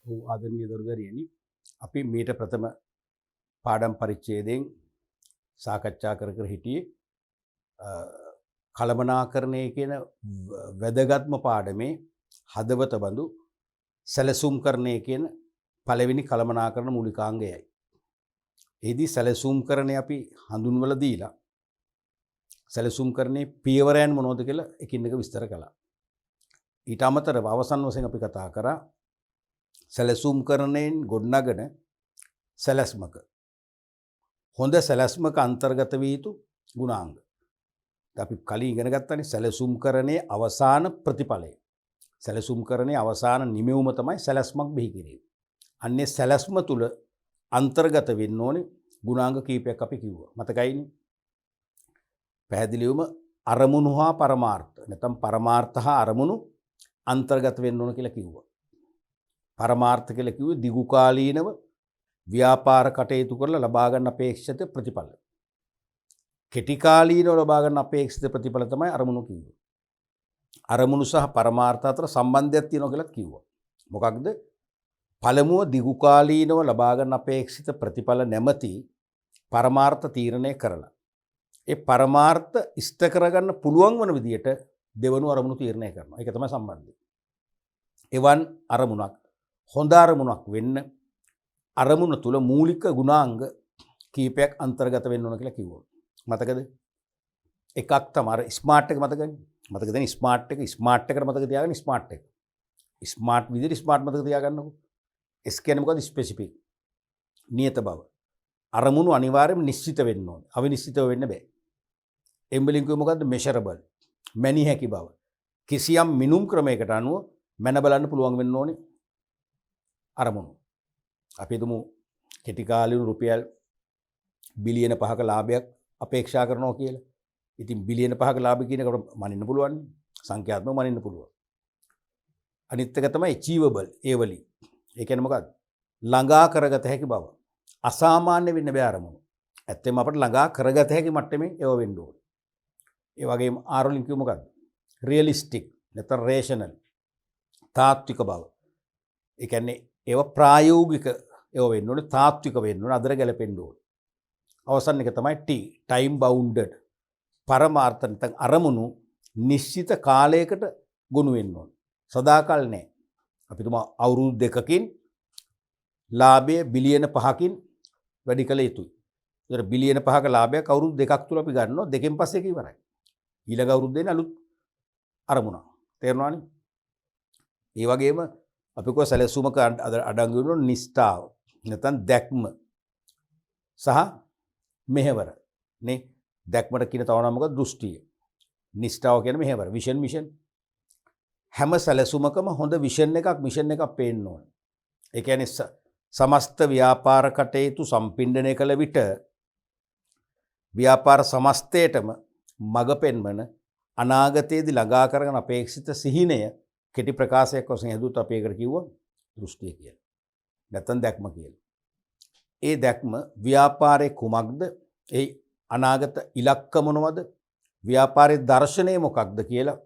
ආදරණීය දරුදරියනි අපි මීට ප්‍රථම පාඩම් පරිච්ඡේදයෙන් සාකච්ඡා කර කර හිටියේ කළමනාකරණය කියන වැදගත්ම පාඩමේ හදවත බඳු සැලසුම්කරණය කියන පළවෙනි කළමනාකරණ මූලිකාංගයයි. එහිදී සැලසුම්කරණය අපි හඳුන්වලා දීලා සැලසුම්කරණයේ පියවරයන් මොනවද කියලා එකින් එක විස්තර කළා. ඊට අමතරව අවසන් වශයෙන් අපි කතා කරා සැලසුම්කරණයෙන් ගොඩනගන සැලැස්මක හොඳ සැලැස්මක අන්තර්ගත විය යුතු ගුණාංග. අපි කලින් ඉගෙන ගත්තානේ සැලසුම්කරණයේ අවසාන ප්‍රතිඵලය. සැලසුම්කරණයේ අවසාන නිමෙවුම තමයි සැලැස්මක් බිහි කිරීම. අන්නේ සැලැස්ම තුල අන්තර්ගත වෙන්න ඕනේ ගුණාංග කීපයක් අපි කිව්වා. මතකයිනේ? පැහැදිලිවම අරමුණු හා පරමාර්ථ නැත්නම් පරමාර්ථ හා අරමුණු අන්තර්ගත වෙන්න ඕන කියලා කිව්වා. පරමාර්ථ කියලා කිව්වේ දිගුකාලීනව ව්‍යාපාර කටයුතු කරලා ලබා ගන්න අපේක්ෂිත ප්‍රතිඵල. කෙටි කාලීනව ලබා ගන්න අපේක්ෂිත ප්‍රතිඵල තමයි අරමුණු කිව්වේ. අරමුණු සහ පරමාර්ථ අතර සම්බන්ධයක් තියෙනවා කියලා කිව්වා. මොකක්ද? පළමුව දිගුකාලීනව ලබා ගන්න අපේක්ෂිත ප්‍රතිඵල නැමැති පරමාර්ථ තීරණය කරලා ඒ පරමාර්ථ ඉෂ්ට කරගන්න පුළුවන් වන විදියට දෙවනු අරමුණු තීරණය කරනවා. ඒක තමයි සම්බන්ධය. එවන් අරමුණක් හොඳ අරමුණක් වෙන්න අරමුණ තුල මූලික ගුණාංග කීපයක් අන්තර්ගත වෙන්න ඕන කියලා කිව්වා. මතකද? එකක් තමයි ස්මාර්ට් එක මතකනේ. මතකද නේ ස්මාර්ට් එකට මතක තියාගන්න ස්මාර්ට් එක. ස්මාර්ට් විදිහට ස්මාර්ට් මතක තියාගන්නකො. S කියන්නේ මොකද්ද? ස්පෙસિෆික්. නියත බව. අරමුණු අනිවාර්යයෙන්ම නිශ්චිත වෙන්න ඕනේ. අවිනිශ්චිතව වෙන්න බෑ. එම්බලින් කිව්ව මොකද්ද? මෙෂරබල්. මැනිය හැකි බව. කිසියම් මිනුම් ක්‍රමයකට අනුව මැන බලන්න පුළුවන් වෙන්න ඕනේ අරමුණු. අපි හිතමු කෙටි කාලීන රුපියල් බිලියන 5ක ලාභයක් අපේක්ෂා කරනවා කියලා. ඉතින් බිලියන 5ක ලාභ කියන එකට මනින්න පුළුවන්. සංඛ්‍යාත්මකව මනින්න පුළුවන්. අනිත් එක තමයි achievable ඒ වලින්. ඒ කියන්නේ මොකද්ද? ළඟා කරගත හැකි බව. අසාමාන්‍ය වෙන්න බෑ අරමුණු. ඇත්තෙම අපිට ළඟා කරගත හැකි මට්ටමේ ඒව වෙන්න ඕනේ. ඒ වගේම R වලින් කිව්ව මොකද්ද? රියලිස්ටික් නැත්නම් රේෂනල්. තාත්වික බව. ඒ කියන්නේ ඒව ප්‍රායෝගික ඒව වෙන්න ඕනේ, තාත්වික වෙන්න ඕනේ, අදර ගැලපෙන්න ඕනේ. අවසන් එක තමයි T, time bounded. පරමාර්ථ නැත්නම් අරමුණු නිශ්චිත කාලයකට ගොනු වෙන්න ඕනේ. සදාකල් නෑ. අපි තුමා අවුරුදු 2කින් ලාභය බිලියන 5කින් වැඩි කළ යුතුයි. ඒතර බිලියන 5ක ලාභයක් අවුරුදු 2ක් තුල අපි ගන්නවා. දෙකෙන් පස්සේ ඒක ඉවරයි. ඊළඟ අවුරුද්දේ අලුත් අරමුණක්. තේරෙනවනේ? ඒ වගේම අපි කෝ සැලසුමක අඩංගු වෙන නිෂ්ඨාව නැත්නම් දැක්ම සහ මෙහෙවර නේ. දැක්මට කියන තව නම මොකද? දෘෂ්ටිය. නිෂ්ඨාව කියන්නේ මෙහෙවර, විෂන් මිෂන්. හැම සැලසුමකම හොඳ විෂන් එකක් මිෂන් එකක් පේන්න ඕනේ. ඒ කියන්නේ සමස්ත ව්‍යාපාර කටයුතු සම්පින්ඩණය කළ විට ව්‍යාපාර සමස්තයටම මඟ පෙන්වන අනාගතයේදී ළඟා කරගෙන අපේක්ෂිත සිහිනය කෙටි ප්‍රකාශයක් වශයෙන් හදුවත් අපි ඒකට කිව්වා දෘෂ්ටිය කියලා. නැත්නම් දැක්ම කියලා. ඒ දැක්ම ව්‍යාපාරයේ කුමක්ද? ඒ අනාගත ඉලක්ක මොනවද? ව්‍යාපාරයේ දර්ශනය මොකක්ද කියලා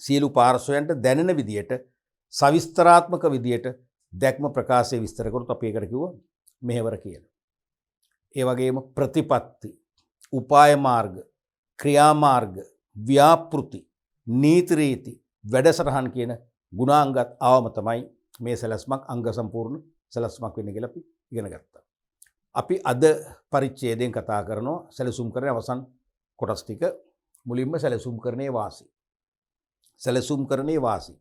සියලු පාර්ශ්වයන්ට දැනෙන විදියට සවිස්තරාත්මක විදියට දැක්ම ප්‍රකාශය විස්තර කරොත් අපි ඒකට කිව්වා මෙහෙවර කියලා. ඒ වගේම ප්‍රතිපත්ති, උපාය මාර්ග, ක්‍රියා මාර්ග, ව්‍යාපෘති, නීති රීති, වැඩසටහන් කියන ගුණාංගත් ආවම තමයි මේ සැලැස්මක් අංග සම්පූර්ණ සැලැස්මක් වෙන්නේ කියලා අපි ඉගෙන ගත්තා. අපි අද පරිච්ඡේදයෙන් කතා කරනවා සැලසුම්කරණයේ අවසන් කොටස් ටික. මුලින්ම සැලසුම්කරණයේ වාසි. සැලසුම්කරණයේ වාසි.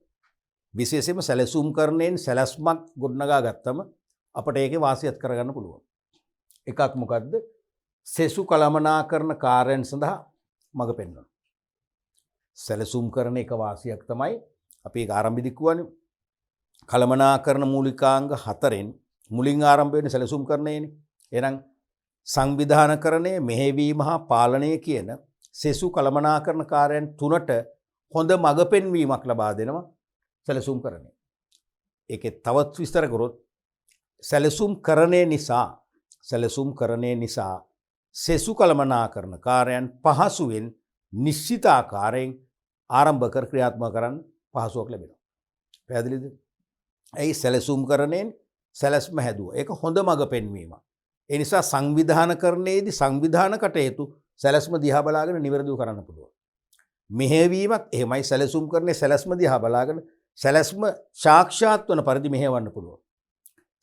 විශේෂයෙන්ම සැලසුම්කරණයෙන් සැලැස්මක් ගොඩනගා ගත්තම අපට ඒකේ වාසියත් කරගන්න පුළුවන්. එකක් මොකද්ද? සෙසු කළමනාකරණ කාර්යයන් සඳහා මඟ පෙන්වනවා. සැලසුම්කරණ එක වාසියක් තමයි අපි ඒක ආරම්භයේදී කියවනේ කළමනාකරණ මූලිකාංග 4න් මුලින් ආරම්භ වෙන්නේ සැලසුම්කරණයනේ. එහෙනම් සංවිධානකරණය, මෙහෙවීම හා පාලනය කියන සෙසු කළමනාකරණ කාර්යයන් තුනට හොඳ මඟ පෙන්වීමක් ලබා දෙනවා සැලසුම්කරණය. ඒකේ තවත් විස්තර කරොත් සැලසුම්කරණය නිසා සෙසු කළමනාකරණ කාර්යයන් පහසුවෙන් නිශ්චිත ආකාරයෙන් ආරම්භ කර ක්‍රියාත්මක කරන්න පහසුවක් ලැබෙනවා. පැහැදිලිද? ඇයි සැලසුම් කරණයෙන් සැලැස්ම හැදුවා. ඒක හොඳ මඟ පෙන්වීමක්. ඒ නිසා සංවිධානකරණයේදී සංවිධාන කටයුතු සැලැස්ම දිහා බලාගෙන නිවැරදිව කරන්න පුළුවන්. මෙහෙයවීමත් එහෙමයි සැලසුම් කරන්නේ සැලැස්ම දිහා බලාගෙන සැලැස්ම සාක්ෂාත් වන පරිදි මෙහෙවන්න පුළුවන්.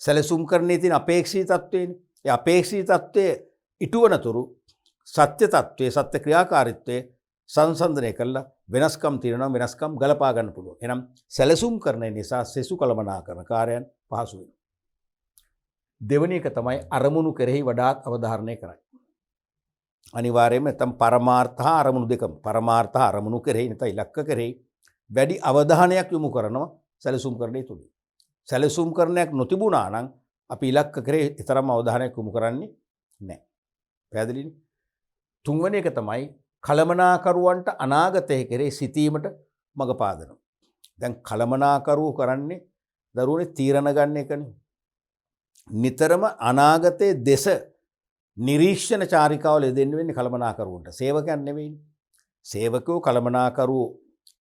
සැලසුම් කරන්නේ තියෙන අපේක්ෂිත තත්ත්වයනේ. ඒ අපේක්ෂිත තත්ත්වය ඉටුවනතුරු සත්‍ය තත්ත්වයේ සත්‍ය ක්‍රියාකාරීත්වයේ සංසන්දනය කළා වෙනස්කම් තියෙනවා වෙනස්කම් ගලපා ගන්න පුළුවන්. එහෙනම් සැලසුම් කරන නිසා සෙසු කළමනාකරණ කාර්යයන් පහසු වෙනවා. දෙවෙනි එක තමයි අරමුණු කෙරෙහි වඩාත් අවධාරණය කරයි. අනිවාර්යයෙන්ම නැත්නම් පරමාර්ථ හා අරමුණු දෙකම පරමාර්ථ අරමුණු කෙරෙහි නැත්නම් ඉලක්ක කෙරෙහි වැඩි අවධානයක් යොමු කරනවා සැලසුම් කරන්නේ තුලින්. සැලසුම් කරණයක් නොතිබුණා නම් අපි ඉලක්ක කෙරෙහි තරම් අවධානයක් යොමු කරන්නේ නැහැ. පැහැදිලිනේ? තුන්වෙනි එක තමයි කලමනාකරුවන්ට අනාගතය කෙරෙහි සිතීමට මඟ පාදනවා. දැන් කලමනාකරුවෝ කරන්නේ දරුවනේ තීරණ ගන්න එකනේ. නිතරම අනාගතයේ දෙස නිරීක්ෂණ චාරිකාවල යෙදෙන්න වෙන්නේ කලමනාකරුවන්ට. සේවකයන් නෙවෙයිනේ. සේවකයෝ කලමනාකරුවෝ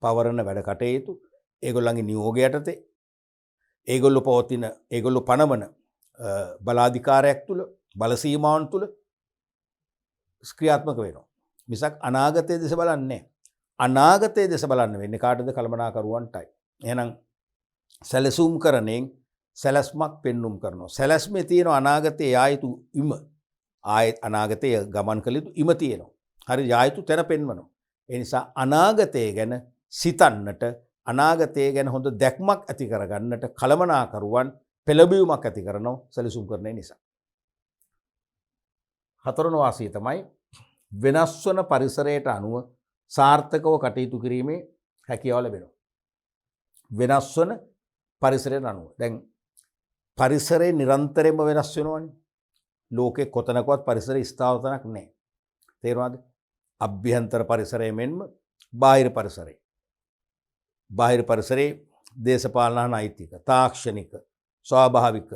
පවරන වැඩ කටයුතු ඒගොල්ලන්ගේ නියෝගය යටතේ ඒගොල්ලෝ පනවන බලාධිකාරයක් තුල බල සීමාවන් තුල ක්‍රියාත්මක වෙනවා. මිසක් අනාගතයේ දෙස බලන්නේ නැහැ. අනාගතයේ දෙස බලන්න වෙන්නේ කාටද? කලමනාකරුවන්ටයි. එහෙනම් සැලසුම් කරණයෙන් සැලැස්මක් පෙන්눔 කරනවා. සැලැස්මේ තියෙන අනාගතයේ ආයතු ඉම ආයත අනාගතයේ ගමන් කළ යුතු ඉම තියෙනවා. හරි ආයතු තැන පෙන්වනවා. ඒ නිසා අනාගතය ගැන සිතන්නට අනාගතය ගැන හොඳ දැක්මක් ඇති කරගන්නට කලමනාකරුවන් පෙළඹවීමක් ඇති කරනවා සැලසුම් කරන නිසා. හතරවෙනි වාසිය තමයි වෙනස් වන පරිසරයට අනුව සාර්ථකව කටයුතු කිරීමේ හැකියාව ලැබෙනවා. වෙනස් වන පරිසරයට අනුව. දැන් පරිසරේ නිරන්තරයෙන්ම වෙනස් වෙනවනේ. ලෝකේ කොතනකවත් පරිසරය ස්ථාවර තැනක් නැහැ. තේරුණාද? අභ්‍යන්තර පරිසරය මෙන්ම බාහිර පරිසරය. බාහිර පරිසරේ දේශපාලන නෛතික, තාක්ෂණික, ස්වාභාවික,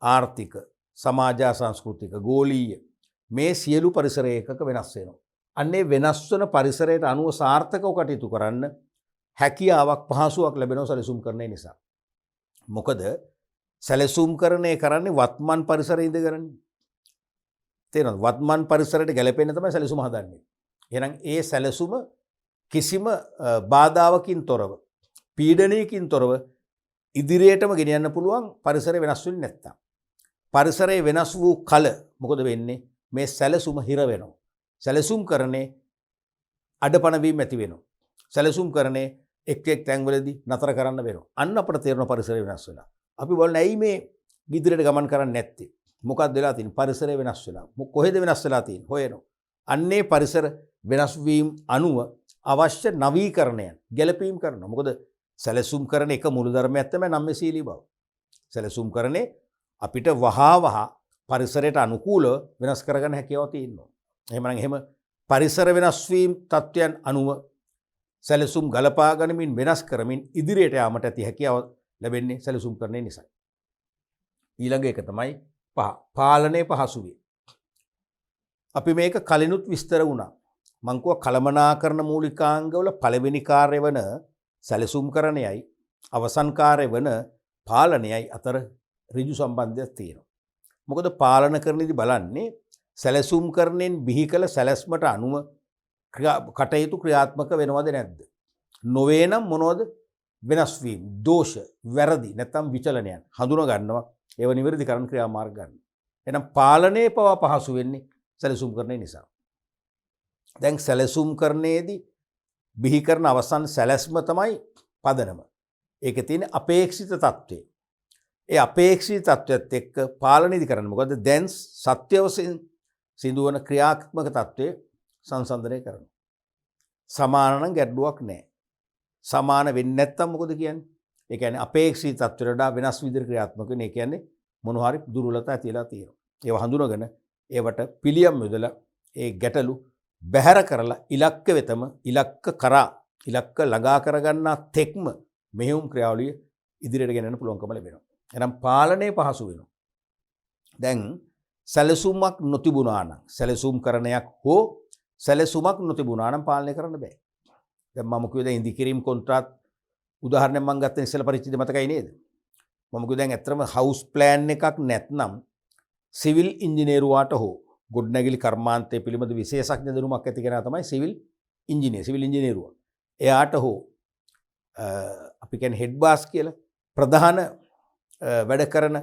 ආර්ථික, සමාජ සංස්කෘතික, ගෝලීය මේ සියලු පරිසර ඒකක වෙනස් වෙනවා. අන්නේ වෙනස් වන පරිසරයට අනුව සාර්ථකව කටයුතු කරන්න හැකියාවක් පහසුවක් ලැබෙනවා සැලසුම් කරන නිසා. මොකද සැලසුම් කරන්නේ කරන්නේ වත්මන් පරිසරයේ ඉඳගෙන. තේරෙනවද? වත්මන් පරිසරයට ගැලපෙන්න තමයි සැලසුම හදන්නේ. එහෙනම් ඒ සැලසුම කිසිම බාධාවකින් තොරව, පීඩනයකින් තොරව ඉදිරියටම ගෙනියන්න පුළුවන් පරිසරය වෙනස් වෙන්නේ නැත්තම්. පරිසරය වෙනස් වූ කල මොකද වෙන්නේ? මේ සැලසුම හිර වෙනවා. සැලසුම් කරන්නේ අඩපණ වීම ඇති වෙනවා. සැලසුම් කරන්නේ එක් තැන්වලදී නතර කරන්න වෙනවා. අන්න අපිට තේරෙන පරිසරය වෙනස් වෙනවා. අපි බලන්න ඇයි මේ ඉදිරියට ගමන් කරන්නේ නැත්තේ? මොකක්ද වෙලා තියෙන්නේ? පරිසරය වෙනස් වෙලා. කොහෙද වෙනස් වෙලා තියෙන්නේ? හොයනවා. අන්නේ පරිසර වෙනස් වීම අනුව අවශ්‍ය නවීකරණයන් ගැලපීම් කරනවා. මොකද සැලසුම් කරන එක මූල ධර්මයක් තමයි නම්‍යශීලී බව. සැලසුම් කරන්නේ අපිට වහා පරිසරයට අනුකූලව වෙනස් කරගන්න හැකියාව තියෙනවා. එහෙමනම් එහෙම පරිසර වෙනස් වීම තත්ත්වයන් අනුව සැලසුම් ගලපා ගනිමින් වෙනස් කරමින් ඉදිරියට යාමට ඇති හැකියාව ලැබෙන්නේ සැලසුම් කරන්නේ නිසායි. ඊළඟ එක තමයි පාලනය පහසු වේ. අපි මේක කලිනුත් විස්තර වුණා. මං කිව්වා කලමනාකරණ මූලිකාංගවල පළවෙනි කාර්ය වන සැලසුම් කරණයයි අවසන් කාර්ය වන පාලනයයි අතර ඍජු සම්බන්ධයක් තියෙනවා. මොකද පාලන කරන්නේදී බලන්නේ සැලසුම් කරණයෙන් බිහි කළ සැලැස්මට අනුව කටයුතු ක්‍රියාත්මක වෙනවද නැද්ද? නොවේ නම් මොනවද වෙනස් වීම, දෝෂ, වැරදි නැත්නම් විචලනයන් හඳුනා ගන්නවා. ඒව නිවැරදි කරන්න ක්‍රියාමාර්ග ගන්න. එහෙනම් පාලනයේ පවා පහසු වෙන්නේ සැලසුම් කරන්නේ නිසා. දැන් සැලසුම් කරන්නේදී බිහි කරන අවසන් සැලැස්ම තමයි පදනම. ඒකේ තියෙන අපේක්ෂිත తත්වය. ඒ අපේක්ෂිත తත්වයත් එක්ක පාලනයදී කරන්නේ මොකද? දැන් සත්‍ය වශයෙන් සිදුවන ක්‍රියාත්මක తත්වය සංසන්දනය කරනවා. සමාන නම් ගැටලුවක් නැහැ. සමාන වෙන්නේ නැත්තම් මොකද කියන්නේ? ඒ කියන්නේ අපේක්ෂිත తත්වයට වඩා වෙනස් විදිහට ක්‍රියාත්මක වෙන. ඒ කියන්නේ මොන හරි දුර්වලතා තියලා තියෙනවා. ඒව හඳුනගෙන ඒවට පිළියම් යොදලා ඒ ගැටලු බැහැර කරලා ඉලක්ක වෙතම ඉලක්ක ළඟා කරගන්නා තෙක්ම මෙහෙයුම් ක්‍රියාවලිය ඉදිරියට ගෙනන්න පුළුවන්කම ලැබෙනවා. එහෙනම් පාලනය පහසු වෙනවා. දැන් සැලසුමක් නොතිබුණා නම් සැලසුම් කරණයක් හෝ සැලසුමක් නොතිබුණා නම් පාලනය කරන්න බෑ. දැන් මම කිව්වේ දැන් ඉදිකිරීම් කොන්ත්‍රාත් උදාහරණයක් මම ගත්ත ඉස්සෙල්ලා පරිච්ඡේදය මතකයි නේද? මම කිව්වා දැන් ඇත්තටම හවුස් ප්ලෑන් එකක් නැත්නම් සිවිල් ඉංජිනේරුවාට හෝ ගොඩනැගිලි කර්මාන්තය පිළිබඳ විශේෂඥ දැනුමක් ඇති කෙනා තමයි සිවිල් ඉංජිනේරුවා. එයාට හෝ අපි කියන්නේ හෙඩ් බාස් කියලා ප්‍රධාන වැඩ කරන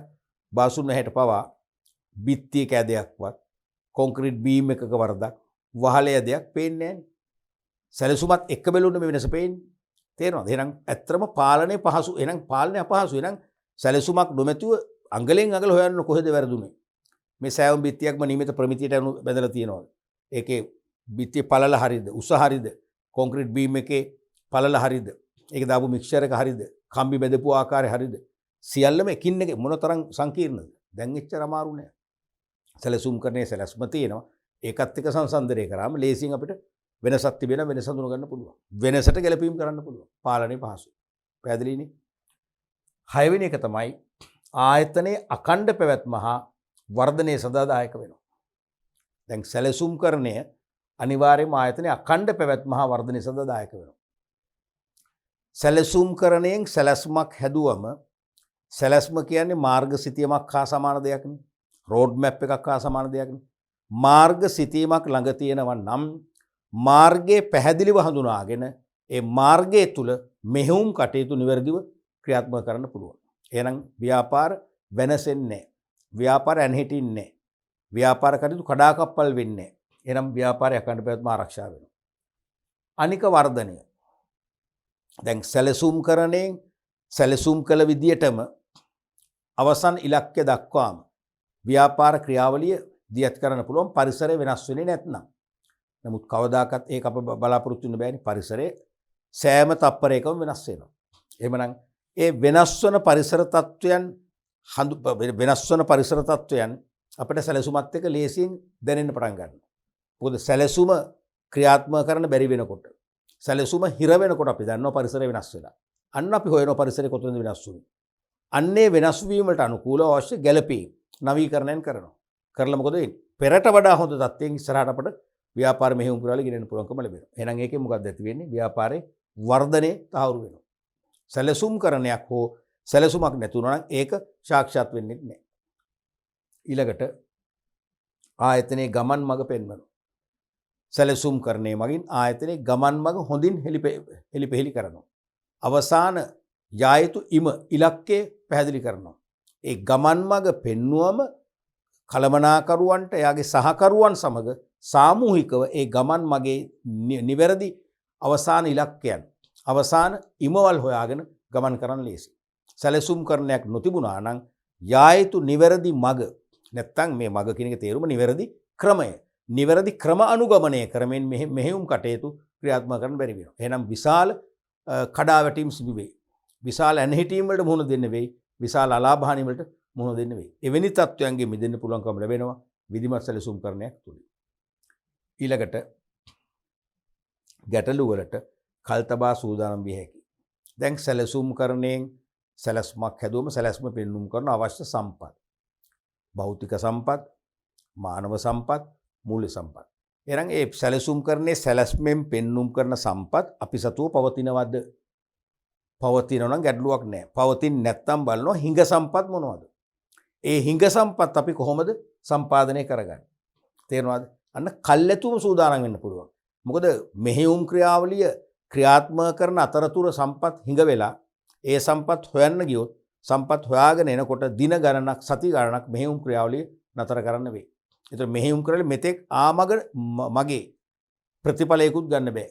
බාසුන් හැට පවා බිත්තිය කැදයක්වත් කොන්ක්‍රීට් බීම් එකක වරදක් වහලය දෙයක් පේන්නේ නැහැ. සැලසුමත් එක්ක බැලුවොත් මේ වෙනස පේන්නේ. තේරෙනවද? එහෙනම් ඇත්තම පාලනය පහසු. එහෙනම් පාලනය අපහසු. එහෙනම් සැලසුමක් නොමැතිව අඟලෙන් අඟල හොයන්න කොහෙද වැරදුනේ? මේ සෑම බිත්තියක්ම නියමිත ප්‍රමිතියට අනුව බැඳලා තියෙනවද? ඒකේ බිත්තිය පළල හරියද? උස හරියද? කොන්ක්‍රීට් බීම් එකේ පළල හරියද? ඒක දාපු මික්ස්චර් එක හරියද? කම්බි බෙදපු ආකාරය හරියද? සියල්ලම එකින් එක මොනතරම් සංකීර්ණද? දැන් එච්චර අමාරු නෑ. සැලසුම් කරන්නේ සැලැස්ම තියෙනවා. ඒකත් එක්ක සංසන්දනය කරාම ලේසියෙන් අපිට වෙනසක් තිබෙන වෙනස හඳුන ගන්න පුළුවන්. වෙනසට ගැලපීම් කරන්න පුළුවන්. පාලනය පහසුයි. පැහැදිලිනේ? 6 වෙනි එක තමයි ආයතනයේ අඛණ්ඩ පැවැත්ම හා වර්ධනය සඳහා දායක වෙනවා. දැන් සැලසුම් කරණය අනිවාර්යයෙන්ම ආයතනයේ අඛණ්ඩ පැවැත්ම හා වර්ධනය සඳහා දායක වෙනවා. සැලසුම් කරණයෙන් සැලැස්මක් හැදුවම සැලැස්ම කියන්නේ මාර්ග සිතියමක් හා සමාන දෙයක් නේ. රෝඩ් මැප් එකක් හා සමාන දෙයක් නේ. මාර්ග සිතියමක් ළඟ තියෙනවා නම් මාර්ගයේ පැහැදිලිව හඳුනාගෙන ඒ මාර්ගය තුල මෙහෙයුම් කටයුතු නිවැරදිව ක්‍රියාත්මක කරන්න පුළුවන්. එහෙනම් ව්‍යාපාර වෙනසෙන්නේ නැහැ. ව්‍යාපාර ඇනහිටින්නේ නැහැ. ව්‍යාපාර කටයුතු කඩාකප්පල් වෙන්නේ නැහැ. එහෙනම් ව්‍යාපාරය අඛණ්ඩ පැවැත්ම ආරක්ෂා වෙනවා. අනික වර්ධනය. දැන් සැලසුම් කරණයෙන් සැලසුම් කළ විදියටම අවසන් ඉලක්කය දක්වාම ව්‍යාපාර ක්‍රියාවලිය දියත් කරන්න පුළුවන් පරිසරය වෙනස් වෙන්නේ නැත්නම්. නමුත් කවදාකවත් ඒක අප බලාපොරොත්තු වෙන්න බෑනේ. පරිසරය සෑම තප්පරයකම වෙනස් වෙනවා. එහෙමනම් ඒ වෙනස් වන පරිසර තත්වයන් වෙනස් වන පරිසර තත්වයන් අපිට සැලසුමත් එක්ක ලේසියෙන් දැනෙන්න පටන් ගන්නවා. මොකද සැලසුම ක්‍රියාත්මක කරන්න බැරි වෙනකොට සැලසුම හිර වෙනකොට අපි දන්නවා පරිසරය වෙනස් වෙලා. අන්න අපි හොයන පරිසරය කොතනද වෙනස් වුනේ. අන්නේ වෙනස් වීම වලට අනුකූලව අවශ්‍ය ගැළපීම් නවීකරණයන් කරනවා. කරලා මොකද වෙන්නේ? පෙරට වඩා හොඳ තත්ත්වයෙන් ඉස්සරහට අපිට ව්‍යාපාර මෙහෙයුම් කරලා ගෙනෙන්න පුළුවන්කම ලැබෙනවා. එහෙනම් ඒකෙන් මොකක්ද ඇති වෙන්නේ? ව්‍යාපාරේ වර්ධනයේ තහවුරු වෙනවා. සැලසුම් කරණයක් හෝ සැලසුමක් නැතුණා නම් ඒක සාක්ෂාත් වෙන්නේ නැහැ. ඊළඟට ආයතනයේ ගමන් මඟ පෙන්වනවා. සැලසුම් කරණය මගින් ආයතනයේ ගමන් මඟ හොඳින් හෙළිපෙහෙළි කරනවා. අවසාන යා යුතු ඉලක්කය පැහැදිලි කරනවා. ඒ ගමන් මඟ පෙන්වුවම කළමනාකරුවන්ට එයාගේ සහකරුවන් සමග සාමූහිකව ඒ ගමන් මගේ නිවැරදි අවසාන ඉලක්කයන් අවසාන ඉමවල් හොයාගෙන ගමන් කරන්න ලේසි. සැලසුම් කරණයක් නොතිබුණා නම් යා යුතු නිවැරදි මඟ නැත්තම් මේ මඟ කියන එක තේරුම නිවැරදි ක්‍රමය. නිවැරදි ක්‍රම අනුගමනය කරමින් මෙහෙයුම් කටයුතු ක්‍රියාත්මක කරන්න බැරි වෙනවා. එහෙනම් විශාල කඩාවැටීම් සිදු වෙයි. විශාල ඇනහිටීම් වලට මුහුණ දෙන්න වෙයි. විශාල අලාභහානි වලට මුහුණ දෙන්න වෙයි. එවැනි තත්ත්වයන්ගෙන් මිදෙන්න පුළුවන්කම ලැබෙනවා විධිමත් සැලසුම් කරණයක් තුලින්. ඊළඟට ගැටලු වලට කල්තබා සූදානම් විය හැකියි. දැන් සැලසුම් කරණයෙන් සැලැස්මක් හැදුවම සැලැස්ම පෙන්눔 කරන අවශ්‍ය සම්පත්. භෞතික සම්පත්, මානව සම්පත්, මූල්‍ය සම්පත්. එහෙනම් ඒ සැලසුම් කරන්නේ සැලැස්මෙන් පෙන්눔 කරන සම්පත් අපි සතුව පවතිනවද? පවතිනවා නම් ගැටලුවක් නැහැ. පවතින්නේ නැත්නම් බලනවා හිඟ සම්පත් මොනවද? ඒ හිඟ සම්පත් අපි කොහොමද සම්පාදනය කරගන්නේ? තේරෙනවද? අන්න කල්ැතුම සූදානම් වෙන්න පුළුවන්. මොකද මෙහෙයුම් ක්‍රියාවලිය ක්‍රියාත්මක කරන අතරතුර සම්පත් හිඟ වෙලා ඒ සම්පත් හොයන්න ගියොත් සම්පත් හොයාගෙන එනකොට දින ගණනක් සති ගණනක් මෙහෙයුම් ක්‍රියාවලිය නතර කරන්න වෙයි. ඒතර මෙහෙයුම් කරලා මෙතෙක් මගේ ප්‍රතිඵලයකුත් ගන්න බෑ.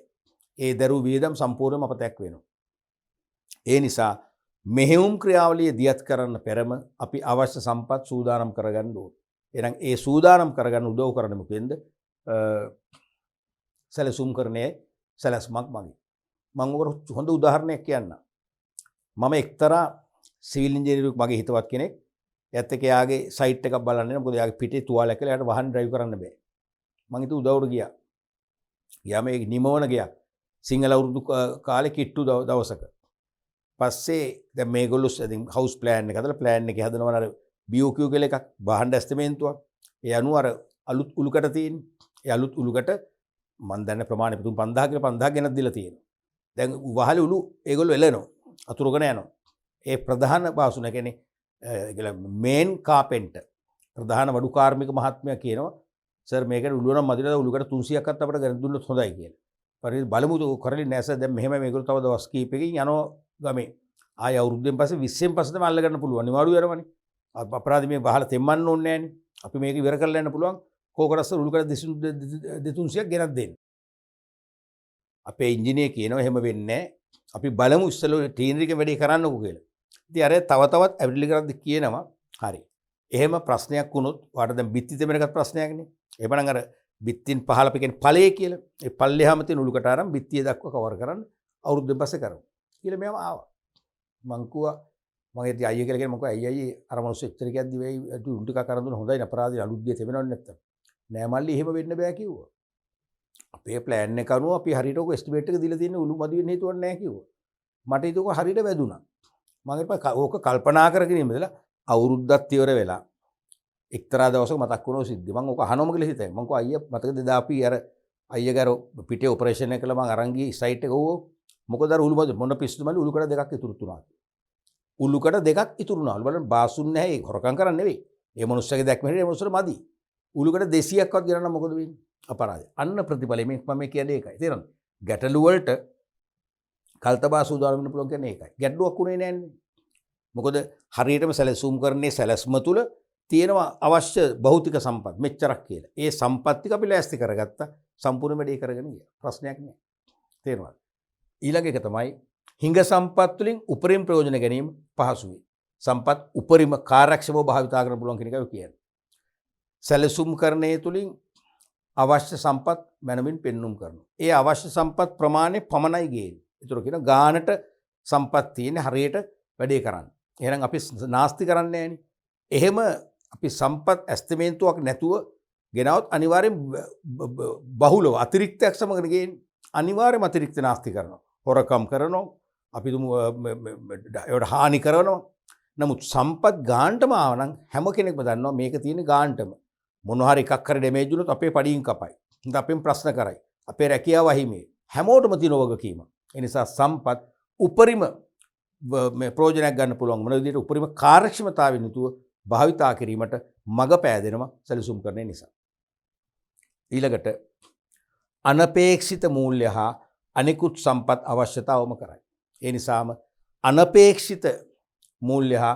ඒ දරු වියදම් සම්පූර්ණයෙන්ම අපතක් වෙනවා. ඒ නිසා මෙහෙයුම් ක්‍රියාවලිය දියත් කරන්න පෙරම අපි අවශ්‍ය සම්පත් සූදානම් කරගන්න ඕනේ. එහෙනම් ඒ සූදානම් කරගන්න උදව් කරන්නේ මොකෙන්ද? සැලසුම් කරන්නේ සැලැස්මක් මගින්. මම ඔකට හොඳ උදාහරණයක් කියන්නම්. මම එක්තරා සිවිල් ඉංජිනේරුවෙක් මගේ හිතවත් කෙනෙක්. එයත් එක්ක යාගේ සයිට් එකක් බලන්න යනවා. මොකද යාගේ පිටේ තුවාලයක් කියලා යාට වාහන ඩ්‍රයිව් කරන්න බෑ. මම හිතුව උදව්වට ගියා. ගියාම ඒ නිමවන ගියා. සිංහල අවුරුදු කාලේ කිට්ටු දවසක. පස්සේ දැන් මේගොල්ලෝ ඉතින් හවුස් ප්ලෑන් එක හදලා ප්ලෑන් එකේ හදනවා අර BOQ කියලා එකක් වාහන ඇස්තමේන්තුවක්. ඒ අනුව අර අලුත් උළුකට තියෙන්නේ. ඒ අලුත් උළුකට මම දන්න ප්‍රමාණය 5000 කියලා 5000 ගෙනත් දීලා තියෙනවා. දැන් වහලේ උළු ඒගොල්ලෝ එලනවා. අතුරුගෙන යනවා. ඒ ප්‍රධාන බාසුන කියන්නේ මේන් කාපෙන්ටර් ප්‍රධාන වඩු කාර්මික මහත්මයා කියනවා සර් මේකට උළු නම් මදිනද උළුකට 300ක්වත් අපිට ගෙන දුන්නොත් හොඳයි කියලා. පරිදි බලමු කරලි නැස දැන් මෙහෙම මේගොල්ලෝ තව දවස් කීපයකින් යනවා ගමේ. ආය අවුරුද්දෙන් පස්සේ 20න් පස්සේ තමයි අල්ල ගන්න පුළුවන්. නිවාඩු වෙනවනේ. අපරාධ මේ වහලා තෙම්මන්න ඕනේ නැහනේ. අපි මේක ඉවර කරලා යන්න පුළුවන්. කෝකරස්ස උළුකට 200ක් ගෙනත් දෙන්න. අපේ ඉංජිනේර කියනවා එහෙම වෙන්නේ නැහැ. අපි බලමු ඉස්සෙල්ලා ටීනර් එක වැඩි කරන්නකෝ කියලා. ඉතින් අර තව තවත් ඇවිල්ලි කරද්දි කියනවා හරි. එහෙම ප්‍රශ්නයක් වුණොත් ඔයාලට දැන් බිත්ති තෙමෙනකත් ප්‍රශ්නයක්නේ. එහෙමනම් අර බිත්තින් පහළ පිටින් ඵලයේ කියලා. ඒ පල්ලෙහාම තියෙන උළුකට ආරම් බිත්තිය දක්වා කවර් කරන්න අවුරුද්දෙන් පස්සේ කරමු. කියලා මෙයාම ආවා. මං කිව්වා මම ඉතින් අයියා කියලා කියන මම කිව්වා අයියා අර මිනිස්සු එච්චරකයක් දිවෙයි උන් ටිකක් අරන් දුන්න හොඳයි නේ අපරාධي අලුත් ගේ තෙමෙනවන්නේ නැත්තම්. නෑ මල්ලි එහෙම වෙන්න බෑ කිව්වා. අපේ ප්ලෑන් එක අනුව අපි හරියට ඔක එස්ටිමේට් එක දීලා තියෙන උළු මදි වෙන්න හේතුවක් නැහැ කිව්වා. මට ඒක හරියට වැදුනා. මම ඊට ඕක කල්පනා කරගෙන ඉඳලා අවුරුද්දක් ඉවර වෙලා එක්තරා දවසක මතක් වුණා සිද්ධි. මම ඕක අහනවම කියලා හිතයි. මම කිව්වා අයියා මතකද අපි අර අයියාගේ අර පිටේ ඔපරේෂන් එක කළා මම අරන් ගියේ සයිට් එක ඕ මොකද අර උළු මදි මොන පිස්සුද මල්ලි උළුකඩ දෙකක් ඉතුරු තුනා. උළුකඩ දෙකක් ඉතුරු වුණා. බලන්න බාසුන් නැහැ ඒක හොරකම් කරන්නේ නෙවෙයි. ඒ මනුස්සයාගේ දැක්ම හැටියට ඒ මනුස්සර මදි. උළුකඩ 200ක්වත් ගණන් මොකද වෙන්නේ? අපරාධය. අන්න ප්‍රතිඵලෙ මම කියන්නේ ඒකයි. තේරෙනවද? ගැටලු වලට කල්තබාසු උදාහරණ වෙන්න පුළුවන් කියන්නේ ඒකයි. ගැටලුවක් උනේ නැන්නේ. මොකද හරියටම සැලසුම් කරන්නේ සැලැස්ම තුල තියෙනවා අවශ්‍ය භෞතික සම්පත් මෙච්චරක් කියලා. ඒ සම්පත් ටික අපි ලෑස්ති කරගත්තා. සම්පූර්ණ වැඩේ කරගෙන ගියා. ප්‍රශ්නයක් නෑ. තේරුණාද? ඊළඟ එක තමයි හිඟ සම්පත් වලින් උපරිම ප්‍රයෝජන ගැනීම පහසුයි. සම්පත් උපරිම කාර්යක්ෂමව භාවිතා කරන්න පුළුවන් කියන එකයි කියන්නේ. සැලසුම් කරන්නේ තුලින් අවශ්‍ය සම්පත් මනමින් පෙන්눔 කරනවා. ඒ අවශ්‍ය සම්පත් ප්‍රමාණය පමණයි ගේන්නේ. ඒතර කියන ගානට සම්පත් තියෙන හරියට වැඩේ කරන්න. එහෙනම් අපි නාස්ති කරන්නේ නැහෙනි. එහෙම අපි සම්පත් ඇස්තමේන්තුවක් නැතුව ගෙනවොත් අනිවාර්යෙන් බහුලව අතිරික්තයක් සමග ගේන්නේ. අනිවාර්යයෙන්ම අතිරික්ත නාස්ති කරනවා. හොරකම් කරනවා. අපි දුමු ඒවට හානි කරනවා. නමුත් සම්පත් ගානටම ආව නම් හැම කෙනෙක්ම දන්නවා මේක තියෙන ගානටම. මොන හරි එකක් හරි ඩැමේජ් වුණොත් අපේ පඩියෙන් කපයි. ඉතින් අපෙන් ප්‍රශ්න කරයි. අපේ රැකියාව අහිමි. හැමෝටම තියෙන වගකීම. ඒ නිසා සම්පත් උපරිම මේ ප්‍රයෝජනයක් ගන්න පුළුවන් මොන විදිහට උපරිම කාර්යක්ෂමතාවයෙන් යුතුව භාවිතා කිරීමට මඟ පෑදෙනවා සැලසුම් කරන නිසා. ඊළඟට අනපේක්ෂිත මූල්‍ය හා අනිකුත් සම්පත් අවශ්‍යතාවම කරයි. ඒ නිසාම අනපේක්ෂිත මූල්‍ය හා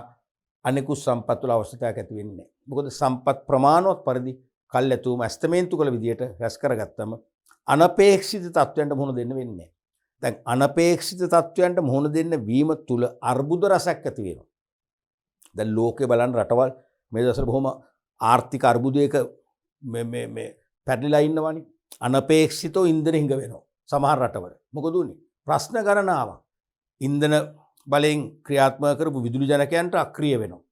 අනිකුත් සම්පත් වල අවශ්‍යතාවයක් ඇති වෙන්නේ නැහැ. මොකද සම්පත් ප්‍රමාණවත් පරිදි කල්ැතුම ඇස්තමේන්තු කළ විදියට රැස් කරගත්තම අනපේක්ෂිත තත්ත්වයන්ට මුහුණ දෙන්න වෙන්නේ නැහැ. දැන් අනපේක්ෂිත තත්ත්වයන්ට මුහුණ දෙන්න වීම තුල අර්බුද රසක් ඇති වෙනවා. දැන් ලෝකේ බලන්න රටවල් මේ දවස්වල බොහොම ආර්ථික අර්බුදයක මේ පැටලිලා ඉන්නවනේ. අනපේක්ෂිතව ඉන්ධන හිඟ වෙනවා. සමහර රටවල. මොකද උනේ? ප්‍රශ්න ගණනාවක්. ඉන්ධන බලෙන් ක්‍රියාත්මක කරපු විදුලි ජනකයන්ට අක්‍රිය වෙනවා.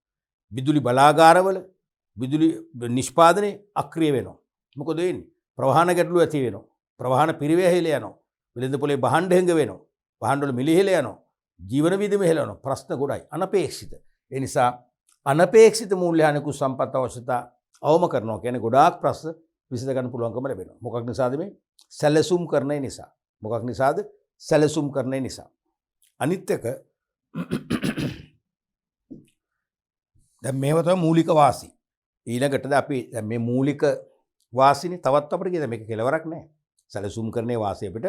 විදුලි බලාගාරවල විදුලි නිෂ්පාදනයේ අක්‍රිය වෙනවා. මොකද වෙන්නේ? ප්‍රවාහන ගැටලු ඇති වෙනවා. ප්‍රවාහන පිරිවැහෙල යනවා. වෙළඳ පොලේ භාණ්ඩ හිඟ වෙනවා. භාණ්ඩ වල මිලිහෙල යනවා. ජීවන විදිම හෙලනවා. ප්‍රශ්න ගොඩයි. අනපේක්ෂිත. ඒ නිසා අනපේක්ෂිත මූල්‍ය අනිකුත් සම්පත් අවශ්‍යතා අවම කරනවා කියන්නේ ගොඩාක් ප්‍රශ්න විසඳ ගන්න පුළුවන්කම ලැබෙනවා. මොකක් නිසාද මේ? සැලසුම් කරන නිසා. මොකක් නිසාද? සැලසුම් කරන නිසා. අනිත් එක දැන් මේව තමයි මූලික වාසි. ඊළඟටද අපි දැන් මේ මූලික වාසිනේ තවත් අපිට කියද මේක කෙලවරක් නැහැ. සැලසුම් කරන්නේ වාසිය අපිට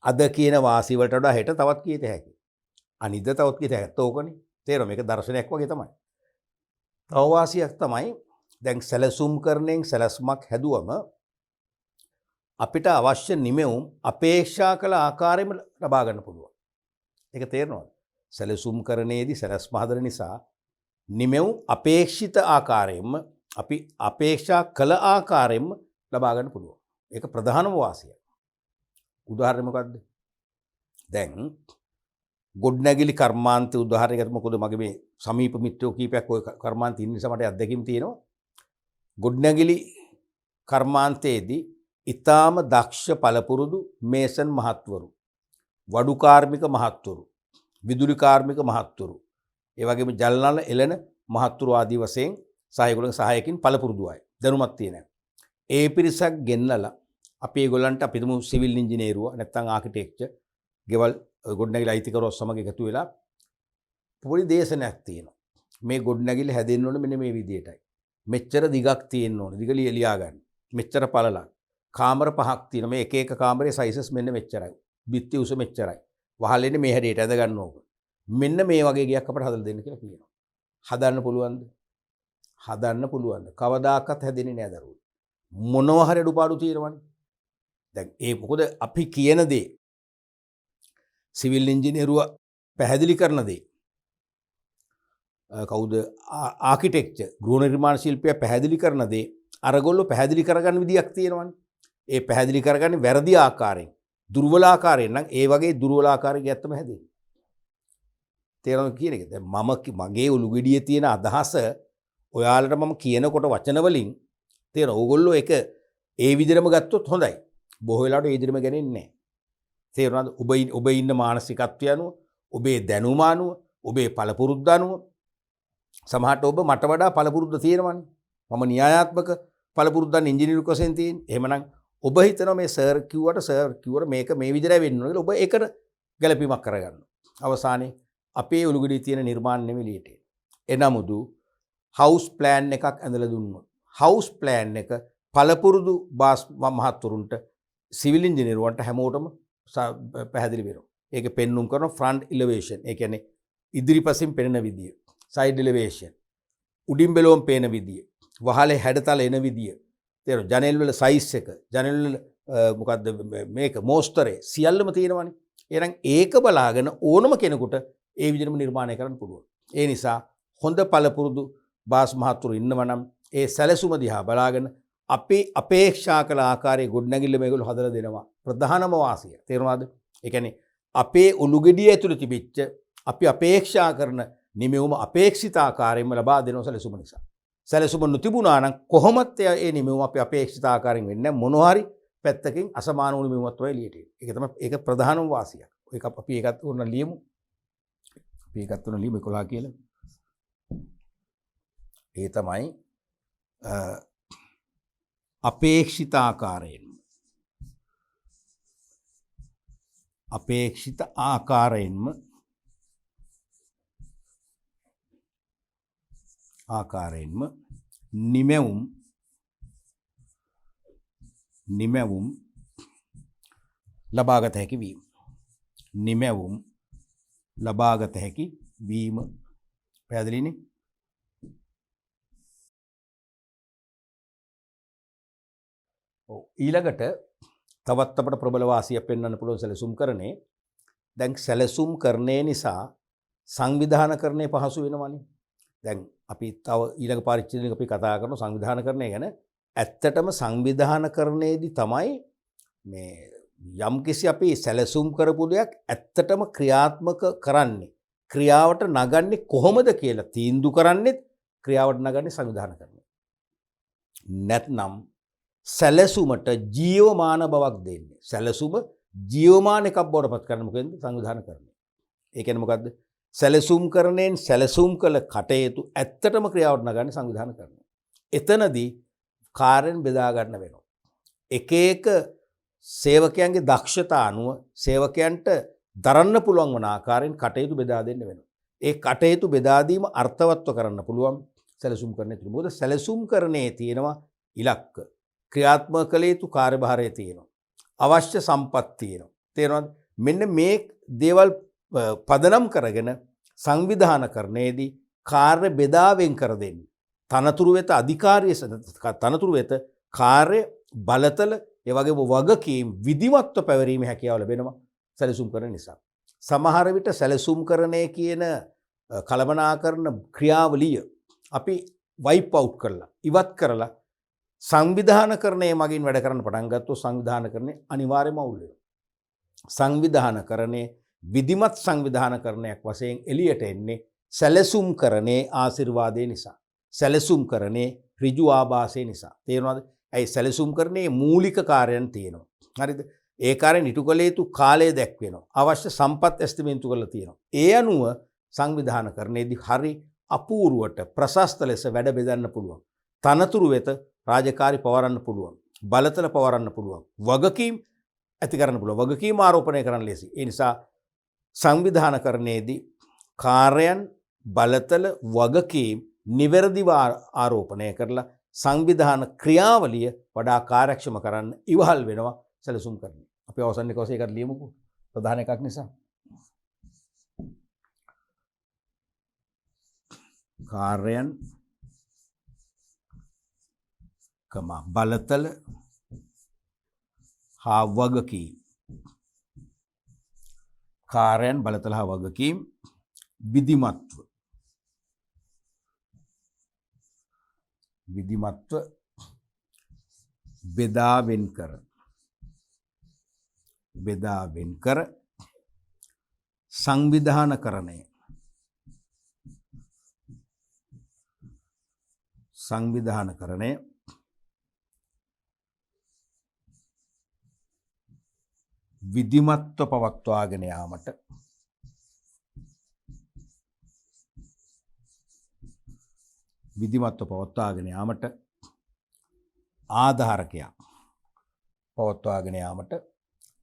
අද කියන වාසි වලට වඩා හෙට තවත් කීත හැකියි. අනිද්ද තවත් කීත හැකියි. ඕකනේ. තේරෙනවද? මේක දර්ශනයක් වගේ තමයි. තව වාසියක් තමයි දැන් සැලසුම් කරනෙන් සැලස්මක් හැදුවම අපිට අවශ්‍ය නිමෙවුම් අපේක්ෂා කළ ආකාරයෙන්ම ලබා ගන්න පුළුවන්. ඒක තේරෙනවද? සැලසුම් කරන්නේදී සැලස්ම හදන නිසා නිමෙවුම් අපේක්ෂිත ආකාරයෙන්ම අපි අපේක්ෂා කළ ආකාරයෙන්ම ලබා ගන්න පුළුවන්. ඒක ප්‍රධානම වාසිය. උදාහරණ මොකද්ද? දැන් ගොඩනැගිලි කර්මාන්තය උදාහරණයක් මොකද මගේ මේ සමීප මිත්‍රයෝ කීපයක් ওই කර්මාන්තය ඉන්න නිසා මට අත්දැකීම් තියෙනවා. ගොඩනැගිලි කර්මාන්තයේදී ඊටාම දක්ෂ පළපුරුදු මේසන් මහත්වරු, වඩු කාර්මික මහත්වරු, විදුලි කාර්මික මහත්වරු, ඒ වගේම ජල්නල එළන මහත්වරු ආදී වශයෙන් සහායකුලක සහායකින් පළපුරුදු අය දැනුමක් තියෙන. ඒ පිරිසක් ගෙන්නලා අපි ඒගොල්ලන්ට අපි තුමු සිවිල් ඉංජිනේරුව නැත්නම් ආකිටෙක්චර් ගෙවල් ගොඩනැගිලි අයිතිකරුවෝ සමග එකතු වෙලා පොඩි දේශනයක් තියෙනවා. මේ ගොඩනැගිල්ල හැදෙන්න ඕනේ මෙන්න මේ විදියටයි. මෙච්චර දිගක් තියෙන්න ඕනේ. දිග ලියා ගන්න. මෙච්චර පළලක්. කාමර 5ක් තියෙනවා. මේ එක එක කාමරේ සයිසස් මෙන්න මෙච්චරයි. බිත්ති උස මෙච්චරයි. වහල් එන්නේ මේ හැඩයට ඇද ගන්න ඕක. මෙන්න මේ වගේ ගයක් අපිට හදලා දෙන්න කියලා කියනවා. හදන්න පුළුවන්ද? හදන්න පුළුවන්ද? කවදාකවත් හැදෙන්නේ නෑ දරුවෝ. මොනවා හරි අඩුපාඩු තියෙනවනේ. දැන් ඒ මොකද අපි කියන දේ සිවිල් ඉංජිනේරුවා පැහැදිලි කරන දේ කවුද ආකිටෙක්චර් ගෘහ නිර්මාණ ශිල්පියා පැහැදිලි කරන දේ අරගොල්ලෝ පැහැදිලි කරගන්න විදියක් තියෙනවනේ. ඒ පැහැදිලි කරගන්නේ වැරදි ආකාරයෙන් දුර්වල ආකාරයෙන් නම් ඒ වගේ දුර්වල ආකාරයක ඇත්තම හැදෙන්නේ. තේරෙනවද කියන එක? දැන් මගේ ඔලුගෙඩියේ තියෙන අදහස ඔයාලට මම කියනකොට වචන වලින් තේරෙනවද? ඕගොල්ලෝ ඒක ඒ විදිහටම ගත්තොත් හොඳයි. බොහෝ වෙලාවට ඒ විදිහටම ගන්නේ නැහැ. තේරුණාද? ඔබ ඉන්න මානසිකත්වය අනුව, ඔබේ දැනුම අනුව, ඔබේ පළපුරුද්ද අනුව සමහරට ඔබ මට වඩා පළපුරුද්ද තියෙනවනේ. මම න්‍යායාත්මක පළපුරුද්දන් ඉංජිනේරු වශයෙන් තියෙන්නේ. එහෙමනම් ඔබ හිතනවා මේ සර් කිව්වට මේක මේ විදිහට වෙන්න ඕන කියලා ඔබ ඒකට ගැළපීමක් කරගන්නවා. අවසානයේ අපේ ඔලුගඩියේ තියෙන නිර්මාණ නෙමෙයි එළියට එන්නේ. එනමුදු හවුස් ප්ලෑන් එකක් ඇඳලා දුන්නොත් හවුස් ප්ලෑන් එක පළපුරුදු මහත්තුරුන්ට සිවිල් ඉංජිනේරුවන්ට හැමෝටම පැහැදිලි වෙනවා. ඒක පෙන්눔 කරන ෆ්‍රන්ට් ඉලිවේෂන්. ඒ කියන්නේ ඉදිරිපසින් පෙනෙන විදිය. සයිඩ් ඉලිවේෂන්. උඩින් බැලුවම පේන විදිය. වහලේ හැඩතල එන විදිය. තේරෙනවද? ජනෙල් වල සයිස් එක, ජනෙල් වල මොකද්ද මේක මෝස්තරේ සියල්ලම තියෙනවනේ. එහෙනම් ඒක බලාගෙන ඕනම කෙනෙකුට ඒ විදිහටම නිර්මාණය කරන්න පුළුවන්. ඒ නිසා හොඳ පළපුරුදු බාස් මහත්තුරු ඉන්නවනම් ඒ සැලසුම දිහා බලාගෙන අපි අපේක්ෂා කළ ආකාරයේ ගොඩනැගිල්ල මේගොල්ලෝ හදලා දෙනවා. ප්‍රධානම වාසිය. තේරුණාද? ඒ කියන්නේ අපේ ඔලුගෙඩිය ඇතුළේ තිබිච්ච අපි අපේක්ෂා කරන නිමෙවුම අපේක්ෂිත ආකාරයෙන්ම ලබා දෙනවා සැලසුම නිසා. සැලසුම නොතිබුණා නම් කොහොමත් ඒ නිමෙවුම අපි අපේක්ෂිත ආකාරයෙන් වෙන්නේ නැහැ. මොනවා හරි පැත්තකින් අසමාන වුණු නිමෙවුමක් තමයි එළියට එන්නේ. ඒක තමයි ඒක ප්‍රධානම වාසිය. ඒක අපි ඒකත් උන ලියමු. අපි ඒකත් උන ලියමු 11 කියලා. ඒ තමයි අපේක්ෂිත ආකාරයෙන් නිමැවුම් ලබාගත හැකි වීම. නිමැවුම් ලබාගත හැකි වීම. පැහැදිලිනේ? ඊළඟට තවත් අපට ප්‍රබල වාසියක් පෙන්වන්න පුළුවන් සැලසුම් කරන්නේ. දැන් සැලසුම් කරන්නේ නිසා සංවිධානකරණය පහසු වෙනවනේ. දැන් අපි තව ඊළඟ පරිච්ඡේදයක අපි කතා කරන සංවිධානකරණය ගැන. ඇත්තටම සංවිධානකරණයේදී තමයි මේ යම්කිසි අපි සැලසුම් කරපු දෙයක් ඇත්තටම ක්‍රියාත්මක කරන්නේ. ක්‍රියාවට නගන්නේ කොහොමද කියලා තීන්දුව කරන්නේ ක්‍රියාවට නගන්නේ සංවිධානකරණය. නැත්නම් සැලසුමට ජීවමාන බවක් දෙන්නේ. සැලසුම ජීවමාන එකක් බවට පත් කරන මොකෙන්ද? සංවිධානකරණය. ඒ කියන්නේ මොකද්ද? සැලසුම් කරණයෙන් සැලසුම් කළ කටයුතු ඇත්තටම ක්‍රියාවට නගන්නේ සංවිධානකරණය. එතනදී කාර්යන් බෙදා ගන්න වෙනවා. එක එක සේවකයන්ගේ දක්ෂතා අනුව සේවකයන්ට දරන්න පුළුවන් වන ආකාරයෙන් කටයුතු බෙදා දෙන්න වෙනවා. ඒ කටයුතු බෙදා දීම අර්ථවත්ව කරන්න පුළුවන් සැලසුම් කරන්නේ. මොකද සැලසුම් කරණයේ තියෙනවා ඉලක්ක. ක්‍රියාත්මක කළ යුතු කාර්යභාරය තියෙනවා. අවශ්‍ය සම්පත් තියෙනවා. තේරෙනවද? මෙන්න මේ දේවල් පදනම් කරගෙන සංවිධානකරණයේදී කාර්ය බෙදා වෙන් කර දෙන්නේ. තනතුරු වෙත අධිකාරිය තනතුරු වෙත කාර්ය බලතල ඒ වගේම වගකීම් විධිමත්ව පැවරීමේ හැකියාව ලැබෙනවා සැලසුම් කරන නිසා. සමහර විට සැලසුම්කරණය කියන කළමනාකරන ක්‍රියාවලිය අපි වයිප් අවුට් කරලා ඉවත් කරලා සංවිධානකරණය මගින් වැඩ කරන්න පටන් ගත්තොත් සංවිධානකරණය අනිවාර්යයෙන්ම අවුල් වෙනවා. සංවිධානකරණය විධිමත් සංවිධානකරණයක් වශයෙන් එළියට එන්නේ සැලසුම්කරණයේ ආශිර්වාදය නිසා. සැලසුම්කරණයේ ඍජු ආభాසය නිසා. තේරෙනවද? ඒ සැලසුම්කරණයේ මූලික කාර්යයන් තියෙනවා. හරිද? ඒ කාර්යන් ඉටු කළ යුතු කාලය දැක්වෙනවා. අවශ්‍ය සම්පත් ඇස්තිමේන්තු කරලා තියෙනවා. ඒ අනුව සංවිධානකරණයේදී හරි අපූර්වට ප්‍රශස්ත ලෙස වැඩ බෙදන්න පුළුවන්. තනතුරු වෙත රාජකාරි පවරන්න පුළුවන්. බලතල පවරන්න පුළුවන්. වගකීම් ඇති කරන්න පුළුවන්. වගකීම් ආරෝපණය කරන්න ලේසි. ඒ නිසා සංවිධානකරණයේදී කාර්යයන් බලතල වගකීම් නිවැරදිව ආරෝපණය කරලා සංවිධාන ක්‍රියාවලිය වඩා කාර්යක්ෂම කරන්න ඉවහල් වෙනවා සැලසුම් කරන්නේ. අපි අවසන් එක වශයෙන් ඒකට ලියමුකෝ. ප්‍රධාන එකක් නිසා. කාර්යයන් බලතල හා වගකීම්. කාර්යයන් බලතල හා වගකීම් විධිමත්ව බෙදා වෙන් කර සංවිධානකරණය විධිමත්ව පවත්වාගෙන යාමට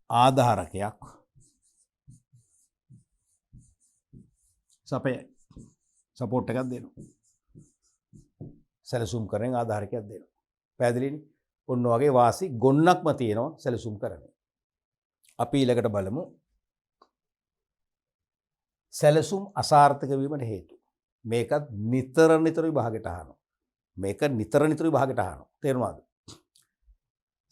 ආධාරකයක් සපෝට් එකක් දෙනවා. සැලසුම් කරන ආධාරකයක් දෙනවා. පැහැදිලිනේ? ඔන්න වගේ වාසි ගොන්නක්ම තියෙනවා සැලසුම් කරන්නේ. අපි ඊළඟට බලමු සැලසුම් අසාර්ථක වීමට හේතු. මේකත් නිතර විභාගයට අහනවා. තේරුණාද?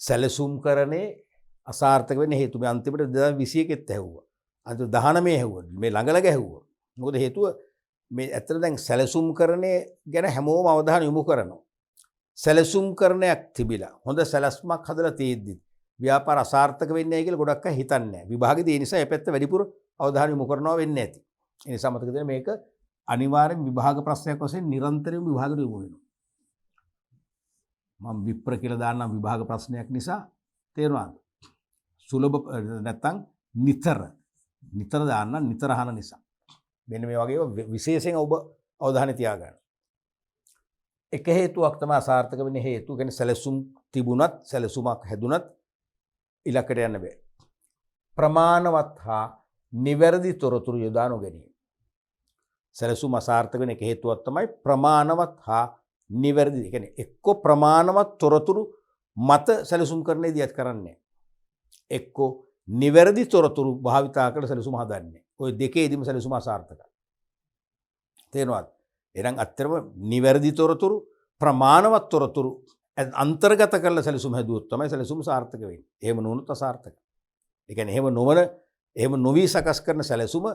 සැලසුම් කරන්නේ අසාර්ථක වෙන්න හේතු. මේ අන්තිමට 2021 ඇහුවා. අන්තිම 19 ඇහුවා. මේ ළඟ ඇහුවා. මොකද හේතුව මේ ඇත්තට දැන් සැලසුම් කරන්නේ ගැන හැමෝම අවධානය යොමු කරනවා. සැලසුම් කරණයක් තිබිලා හොඳ සැලැස්මක් හදලා තියෙද්දි ව්‍යාපාර අසාර්ථක වෙන්නේ නැහැ කියලා ගොඩක් අය හිතන්නේ නැහැ. විභාගෙදී ඒ නිසා ඒ පැත්ත වැඩිපුර අවධානය යොමු කරනවා වෙන්නේ නැති. ඒ නිසා මතක තියාගන්න මේක අනිවාර්යෙන් විභාග ප්‍රශ්නයක් වශයෙන් නිරන්තරයෙන් විභාගෙට යොමු වෙනවා. මම විප්‍ර කියලා දාන්නම් විභාග ප්‍රශ්නයක් නිසා. තේරුණාද? සුලභ නැත්තම් නිතර දාන්න නිතර අහන නිසා. මෙන්න මේ වගේ විශේෂයෙන් ඔබ අවධානය තියාගන්න. එක හේතුවක් තමයි අසාර්ථක වෙන්නේ හේතුව. කියන්නේ සැලසුම් තිබුණත් සැලසුමක් හැදුනත් ඉලක්කයට යන්න බෑ. ප්‍රමාණවත් හා නිවැරදි තොරතුරු යොදා නොගැනීම. සැලසුම් අසාර්ථක වෙන එක හේතුවක් තමයි ප්‍රමාණවත් හා නිවැරදි. ඒ කියන්නේ එක්ක ප්‍රමාණවත් තොරතුරු මත සැලසුම් කරන්නේදී ඇත් කරන්නේ. එක්ක නිවැරදි තොරතුරු භාවිතා කරලා සැලසුම හදන්නේ. ඔය දෙකේදීම සැලසුම අසාර්ථකයි. තේරුණාද? එහෙනම් අත්‍තරම නිවැරදි තොරතුරු ප්‍රමාණවත් තොරතුරු අන්තර්ගත කරලා සැලසුම හැදුවොත් තමයි සැලසුම සාර්ථක වෙන්නේ. එහෙම නොවුනොත් අසාර්ථකයි. ඒ කියන්නේ එහෙම නොවි සකස් කරන සැලසුම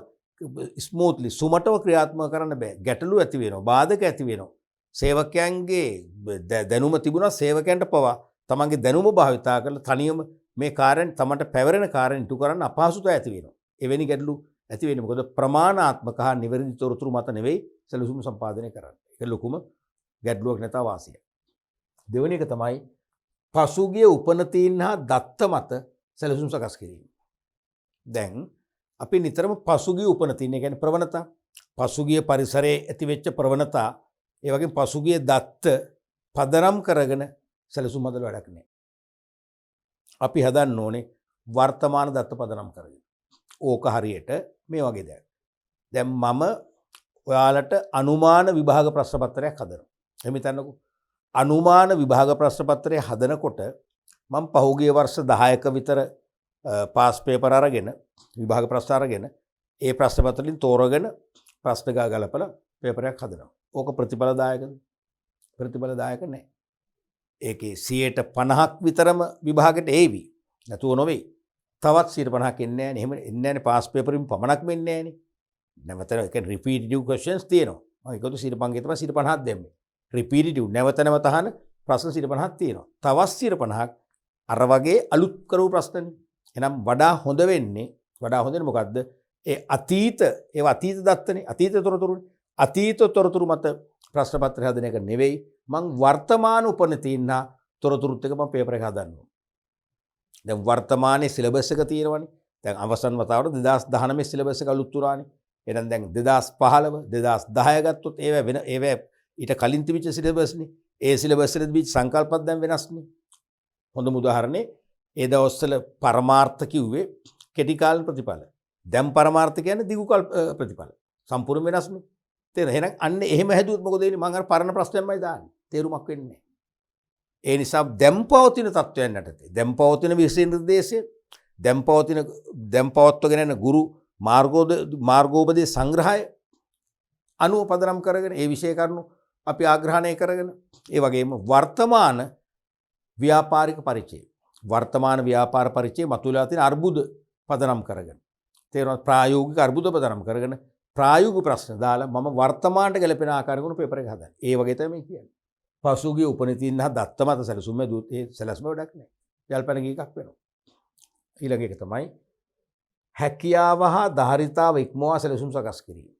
ස්මූත්ලි සුමටව ක්‍රියාත්මක කරන්න බෑ. ගැටලු ඇති වෙනවා, බාධක ඇති වෙනවා. සේවකයන්ගේ දැනුම තිබුණා සේවකයන්ට පවා තමන්ගේ දැනුම භාවිතා කරලා තනියම මේ කාර්යයන් තමන්ට පැවරෙන කාර්යයන් ඉටු කරන්න අපහසුතාවය ඇති වෙනවා. එවැනි ගැටලු ඇති වෙන්නේ මොකද ප්‍රමාණාත්මක හා නිවැරදි තොරතුරු මත නෙවෙයි සැලසුම් සම්පාදනය කරන්නේ. ඒක ලොකුම ගැටලුවක් නැතා වාසිය. දෙවෙනි එක තමයි පසුගිය උපනතීන් හා දත්ත මත සැලසුම් සකස් කිරීම. දැන් අපි නිතරම පසුගිය උපනතීන් කියන්නේ ප්‍රවණතා, පසුගිය පරිසරයේ ඇතිවෙච්ච ප්‍රවණතා, ඒ වගේම පසුගිය දත්ත පදනම් කරගෙන සැලසුම් හදලා වැඩක් නැහැ. අපි හදන්න ඕනේ වර්තමාන දත්ත පදනම් කරගෙන. ඕක හරියට මේ වගේ දෙයක්. දැන් මම ඔයාලට අනුමාන විභාග ප්‍රශ්න පත්‍රයක් හදනවා. එහෙම හිතන්නකෝ. අනුමාන විභාග ප්‍රශ්න පත්‍රය හදනකොට මම පහුගිය වර්ෂ 10ක විතර පාස් පේපර් අරගෙන විභාග ප්‍රශ්න අරගෙන ඒ ප්‍රශ්න පත්‍ර වලින් තෝරගෙන ප්‍රශ්න ගලපලා පේපරයක් හදනවා. ඕක ප්‍රතිඵලදායකද? ප්‍රතිඵලදායක නැහැ. ඒකේ 50ක් විතරම විභාගෙට ඒවි. නැතුව නොවේ. තවත් 50ක් එන්නේ නැහැ නේ. එහෙම එන්නේ නැහැ නේ පාස් පේපරින් පමණක් වෙන්නේ නැහැ නේ. නැවත ඒ කියන්නේ රිපීටිව් ක්වෙස්චන්ස් තියෙනවා. මම ඒකද 50න් තමයි 50ක් දැම්මේ. රිපීටිව් නැවත අහන ප්‍රශ්න 50ක් තියෙනවා. තවත් 50ක් අර වගේ අලුත් කරපු ප්‍රශ්නනේ. එහෙනම් වඩා හොඳ වෙන්නේ මොකද්ද? ඒ අතීත දත්තනේ අතීත තොරතුරුනේ. අතීත තොරතුරු මත ප්‍රශ්න පත්‍රය හදන එක නෙවෙයි. මං වර්තමාන උපනතීන් හා තොරතුරුත් එක මම පේපර් එක හදන්නවා. දැන් වර්තමානයේ සිලබස් එක තියෙනවනේ. දැන් අවසන් වතාවට 2019 සිලබස් එක අලුත් වුණානේ. එහෙනම් දැන් 2015 2010 ගත්තොත් ඒව ඊට කලින් තිබිච්ච සිලබස්නේ. ඒ සිලබස් වල තිබිච්ච සංකල්පත් දැන් වෙනස්නේ. හොඳම උදාහරණේ ඒ දවස්වල පරමාර්ථ කිව්වේ කෙටි කාල ප්‍රතිඵල. දැන් පරමාර්ථ කියන්නේ දිගු කාල ප්‍රතිඵල. සම්පූර්ණ වෙනස්නේ. තේරෙනවද? එහෙනම් අන්න එහෙම හැදුවොත් මොකද වෙන්නේ? මම අර පරණ ප්‍රශ්නයමයි දාන්නේ. තේරුමක් වෙන්නේ නැහැ. ඒ නිසා දැන් පවතින තත්ත්වයන් යටතේ දැන් පවතින විශේෂ නිර්දේශය දැන් පවත්වගෙන යන ගුරු මාර්ගෝපදේශ සංග්‍රහය අනුව පදනම් කරගෙන ඒ විෂය කරුණු අපි ආග්‍රහණය කරගෙන ඒ වගේම වර්තමාන ව්‍යාපාරික පරිචය වර්තමාන ව්‍යාපාර පරිචය මතුවලා තියෙන අර්බුද පදනම් කරගෙන තේරෙනවද? ප්‍රායෝගික අර්බුද පදනම් කරගෙන ප්‍රායෝගික ප්‍රශ්න දාලා මම වර්තමානට ගැලපෙන ආකාරයකට පේපර් එක හදන්නේ. ඒ වගේ තමයි කියන්නේ. පසුගිය උපනිතින් හා දත්ත මත සැලසුම් දුත් ඒ සැලසුම වැඩක් නැහැ. යල්පන ගීකක් වෙනවා. ඊළඟ එක තමයි හැකියාව හා ධාරිතාව ඉක්මවා සැලසුම් සකස් කිරීම.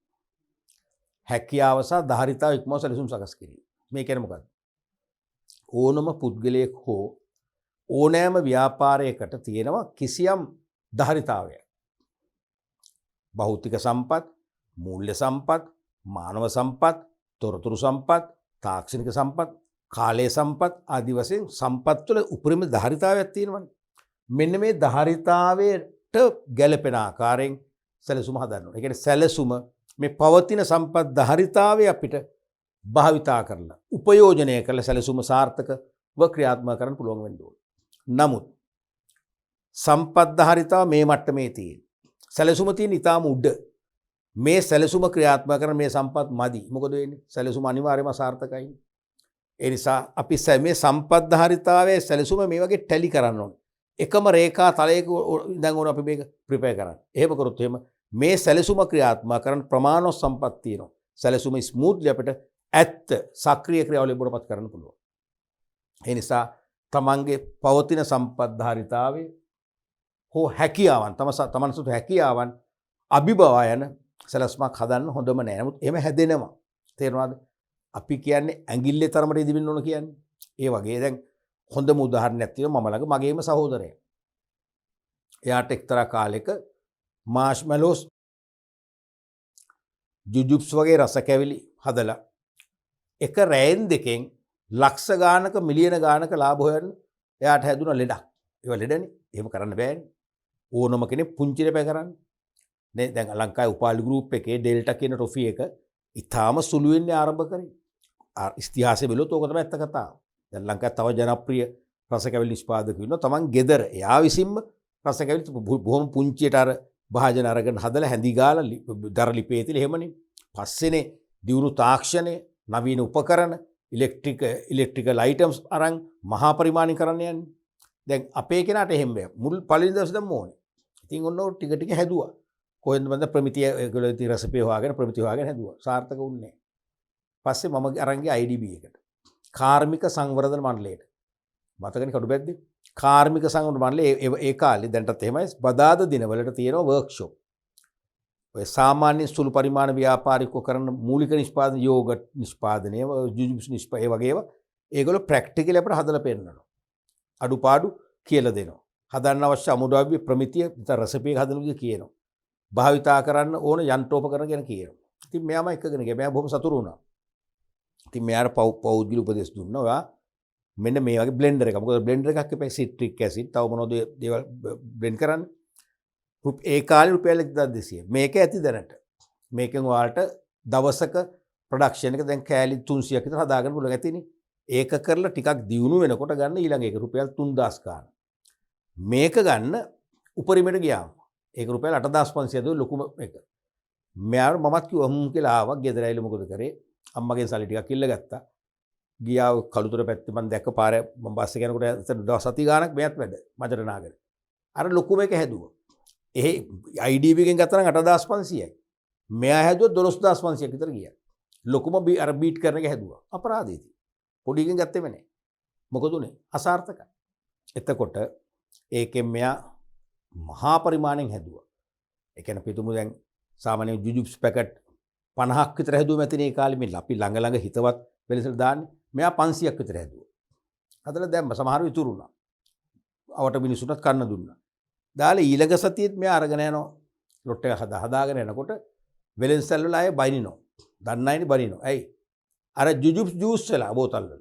හැකියාව සහ ධාරිතාව ඉක්මවා සැලසුම් සකස් කිරීම. මේ කියන්නේ මොකක්ද? ඕනම පුද්ගලයෙක් හෝ ඕනෑම ව්‍යාපාරයකට තියෙනවා කිසියම් ධාරිතාවයක්. භෞතික සම්පත්, මූල්‍ය සම්පත්, මානව සම්පත්, තොරතුරු සම්පත්, තාක්ෂණික සම්පත්, කාලයේ සම්පත් ආදි වශයෙන් සම්පත් වල උපරිම ධාරිතාවයක් තියෙනවනේ. මෙන්න මේ ධාරිතාවයට ගැලපෙන ආකාරයෙන් සැලසුම හදන්න ඕනේ. ඒ කියන්නේ සැලසුම මේ පවතින සම්පත් ධාරිතාවය අපිට භාවිතා කරලා උපයෝජනය කරලා සැලසුම සාර්ථකව ක්‍රියාත්මක කරන්න පුළුවන් වෙන්න ඕනේ. නමුත් සම්පත් ධාරිතාව මේ මට්ටමේ තියෙන. සැලසුම තියෙන ඊටාම උඩ. මේ සැලසුම ක්‍රියාත්මක කරන මේ සම්පත් මදි. මොකද වෙන්නේ? සැලසුම අනිවාර්යයෙන්ම සාර්ථකයි. ඒ නිසා අපි මේ සම්පත් ධාරිතාවයේ සැලසුම මේ වගේ ටැලි කරන්න ඕනේ. එකම රේඛා තලයක ඉඳන් ඕන අපි මේක ප්‍රිපෙයාර් කරන්න. එහෙම කරොත් එහෙම මේ සැලසුම ක්‍රියාත්මක කරන ප්‍රමාණවත් සම්පත් තියෙනවා. සැලසුම ස්මූත්ලි අපිට ඇත්ත සක්‍රීය ක්‍රියාවලිය බොරපත් කරන්න පුළුවන්. ඒ නිසා තමන්ගේ පවතින සම්පත් ධාරිතාවේ හෝ හැකියාවන් තමන් සතු හැකියාවන් අභිබවා යන සැලස්මක් හදන්න හොඳම නෑ. නමුත් එහෙම හැදෙනවා. තේරුණාද? අපි කියන්නේ ඇඟිල්ලේ තරමට ඉදිමින්න ඕන කියන්නේ. ඒ වගේ දැන් හොඳම උදාහරණයක් තියෙනවා මම ළඟ මගේම සහෝදරයා. එයාට එක්තරා කාලෙක මාෂ්මැලෝස් ජුජුබ්ස් වගේ රස කැවිලි හදලා එක රෑන් දෙකෙන් ලක්ෂ ගානක මිලියන ගානක ලාභ හොයන්න එයාට හැදුන ලෙඩක්. ඒවා ලෙඩනේ. එහෙම කරන්න බෑනේ. ඕනම කෙනෙක් පුංචි දෙයක් කරන්නේ. නේ දැන් ලංකාවේ උපාලි ගෲප් එකේ ඩෙල්ටා කියන ටොෆි එක ඉතාම සුළු වෙන්නේ ආරම්භ කරේ. ඉතිහාසය බැලුවොත් ඕක තමයි ඇත්ත කතාව. දැන් ලංකාවේ තව ජනප්‍රිය රස කැවිලි නිෂ්පාදකයෝ ඉන්නවා. තමන් ගෙදර එයා විසින්ම රස කැවිලි බොහොම පුංචියට අර භාජන අරගෙන හදලා හැඳි ගාලා දර ලිපේ තියලා එහෙමනේ. පස්සේනේ දියුණු තාක්ෂණය, නවීන උපකරණ, ඉලෙක්ට්‍රිකල් අයිටම්ස් අරන් මහා පරිමාණික කරන්න යන්නේ. දැන් අපේ කෙනාට එහෙම බෑ. මුල් පළවෙනි දවසේ දැම්ම ඕනේ. ඉතින් ඔන්න ටික ටික හැදුවා. කොහෙන්ද මන්ද ප්‍රමිතිය ඒගොල්ලෝ ඉතින් රෙසිපි හොයාගෙන ප්‍රමිති හොයාගෙන හැදුවා. සාර්ථක වුණේ. පස්සේ මම අරන් ගියා IDB එකට. කාර්මික සංවර්ධන මණ්ඩලයට. මතකනේ කඩුබැද්දේ. කාර්මික සංවර්ධන මණ්ඩලය ඒ කාලේ දැන්ටත් එහෙමයි බදාද දිනවලට තියෙනවා වර්ක්ෂොප්. ඔය සාමාන්‍ය සුළු පරිමාණ ව්‍යාපාරිකව කරන මූලික නිෂ්පාදන යෝගට් නිෂ්පාදනය, ජුජුබ්ස් නිෂ්පාදනය වගේව ඒගොල්ලෝ ප්‍රැක්ටිකලි අපිට හදලා පෙන්නනවා. අඩුපාඩු කියලා දෙනවා. හදන්න අවශ්‍ය අමුද්‍රව්‍ය ප්‍රමිතිය රෙසිපි එක හදන විදිහ කියනවා. භාවිතා කරන්න ඕන යන්ත්‍රෝපකරණ ගැන කියනවා. ඉතින් මෙයාම එකගෙන ගියා. මෙයා බොහොම සතුටු වුණා. ඉතින් මෙයාට පෞද්ගලික උපදෙස් දුන්නා. ඔයා මෙන්න මේ වගේ බ්ලෙන්ඩර් එකක්. මොකද බ්ලෙන්ඩර් එකක් එපා සිට්‍රික් ඇසිඩ් තව මොනවද දේවල් බ්ලෙන්ඩ් කරන්න. ඒ කාලේ රුපියල් 1200. මේක ඇති දැනට. මේකෙන් ඔයාලට දවසක ප්‍රොඩක්ෂන් එක දැන් කෑලි 300ක් විතර හදාගන්න පුළුවන් ඇතිනේ. ඒක කරලා ටිකක් දියුණු වෙනකොට ගන්න ඊළඟ එක රුපියල් 3000 ගන්න. මේක ගන්න උපරිමයට ගියාම ඒක රුපියල් 8500 දුව ලොකුම එක. මෙයාට මමත් කිව්වා කියලා ආවා ගෙදර ඇවිල්ලා මොකද කරේ? අම්මගෙන් සල්ලි ටිකක් ඉල්ල ගත්තා. ගියා කළුතර පැත්තේ මම දැක්ක පාරේ මම බස් එක යනකොට දවස් 7 ගාණක් මෙයත් වැඩ මජර නාගර. අර ලොකුම එක හැදුවා. ඒ IDB එකෙන් ගත්තා නම් 8500යි. මෙයා හැදුවා 12500ක් විතර ගියා. ලොකුම අර බීට් කරන එක හැදුවා. අපරාධීති. පොඩි එකෙන් ගත්තේම නැහැ. මොකද උනේ? අසාර්ථකයි. එතකොට ඒකෙන් මෙයා මහා පරිමාණයෙන් හැදුවා. ඒ කියන්නේ පිටුමු දැන් සාමාන්‍ය ජුජුබ්ස් පැකට් 50ක් විතර හැදුවා මැතිනේ ඒ කාලේ මේ අපි ළඟ හිතවත් වෙලසට දාන්නේ. මෙයා 500ක් විතර හැදුවා. හදලා දැම්ම සමහරව ඉතුරු වුණා. අවට මිනිසුන්ට කන්න දුන්නා. දාලා ඊළඟ සතියේත් මෙයා අරගෙන යනවා. ලොට් එක හදාගෙන යනකොට වෙලෙන්සල් වල ආයේ බයිනිනවා. දන්නයිනේ බනිනවා. ඇයි? අර ජුජුබ්ස් ජූස් වෙලා බෝතල් වල.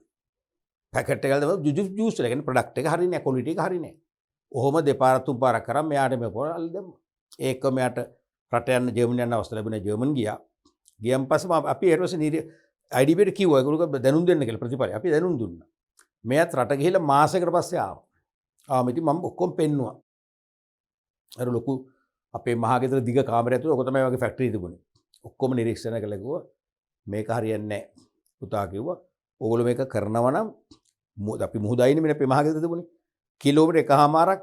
පැකට් එක ගාලා ජුජුබ්ස් ජූස් වෙලා කියන්නේ ප්‍රොඩක්ට් එක හරිනේ ක්වොලිටි එක හරිනේ. ඔහොම දෙපාර තුන් පාරක් කරා මෙයාට මේ පොරල් දැම්මා. ඒක මෙයාට රට යන්න ජර්මනි යන්න අවස්ථාව ලැබුණා. ජර්මන් ගියා. ගියන් පස්සේ අපි ඊට පස්සේ IDPට කිව්වා ඒගොල්ලෝ දැනුම් දෙන්න කියලා ප්‍රතිඵලය. අපි දැනුම් දුන්නා. මෙයාත් රට ගිහිල්ලා මාසයකට පස්සේ ආවා. ඉතින් මම ඔක්කොම පෙන්නුවා. අර ලොකු අපේ මහගෙදර දිග කාමරය ඇතුළේ ඔක තමයි වගේ ෆැක්ටරි තිබුණේ. ඔක්කොම නිරීක්ෂණය කළා කිව්වා මේක හරියන්නේ නැහැ. පුතා කිව්වා ඕගොල්ලෝ මේක කරනවා නම් අපි මුහුදයිනේ මේ අපේ මහගෙදර තිබුණේ. කිලෝමීටර් එකහමාරක්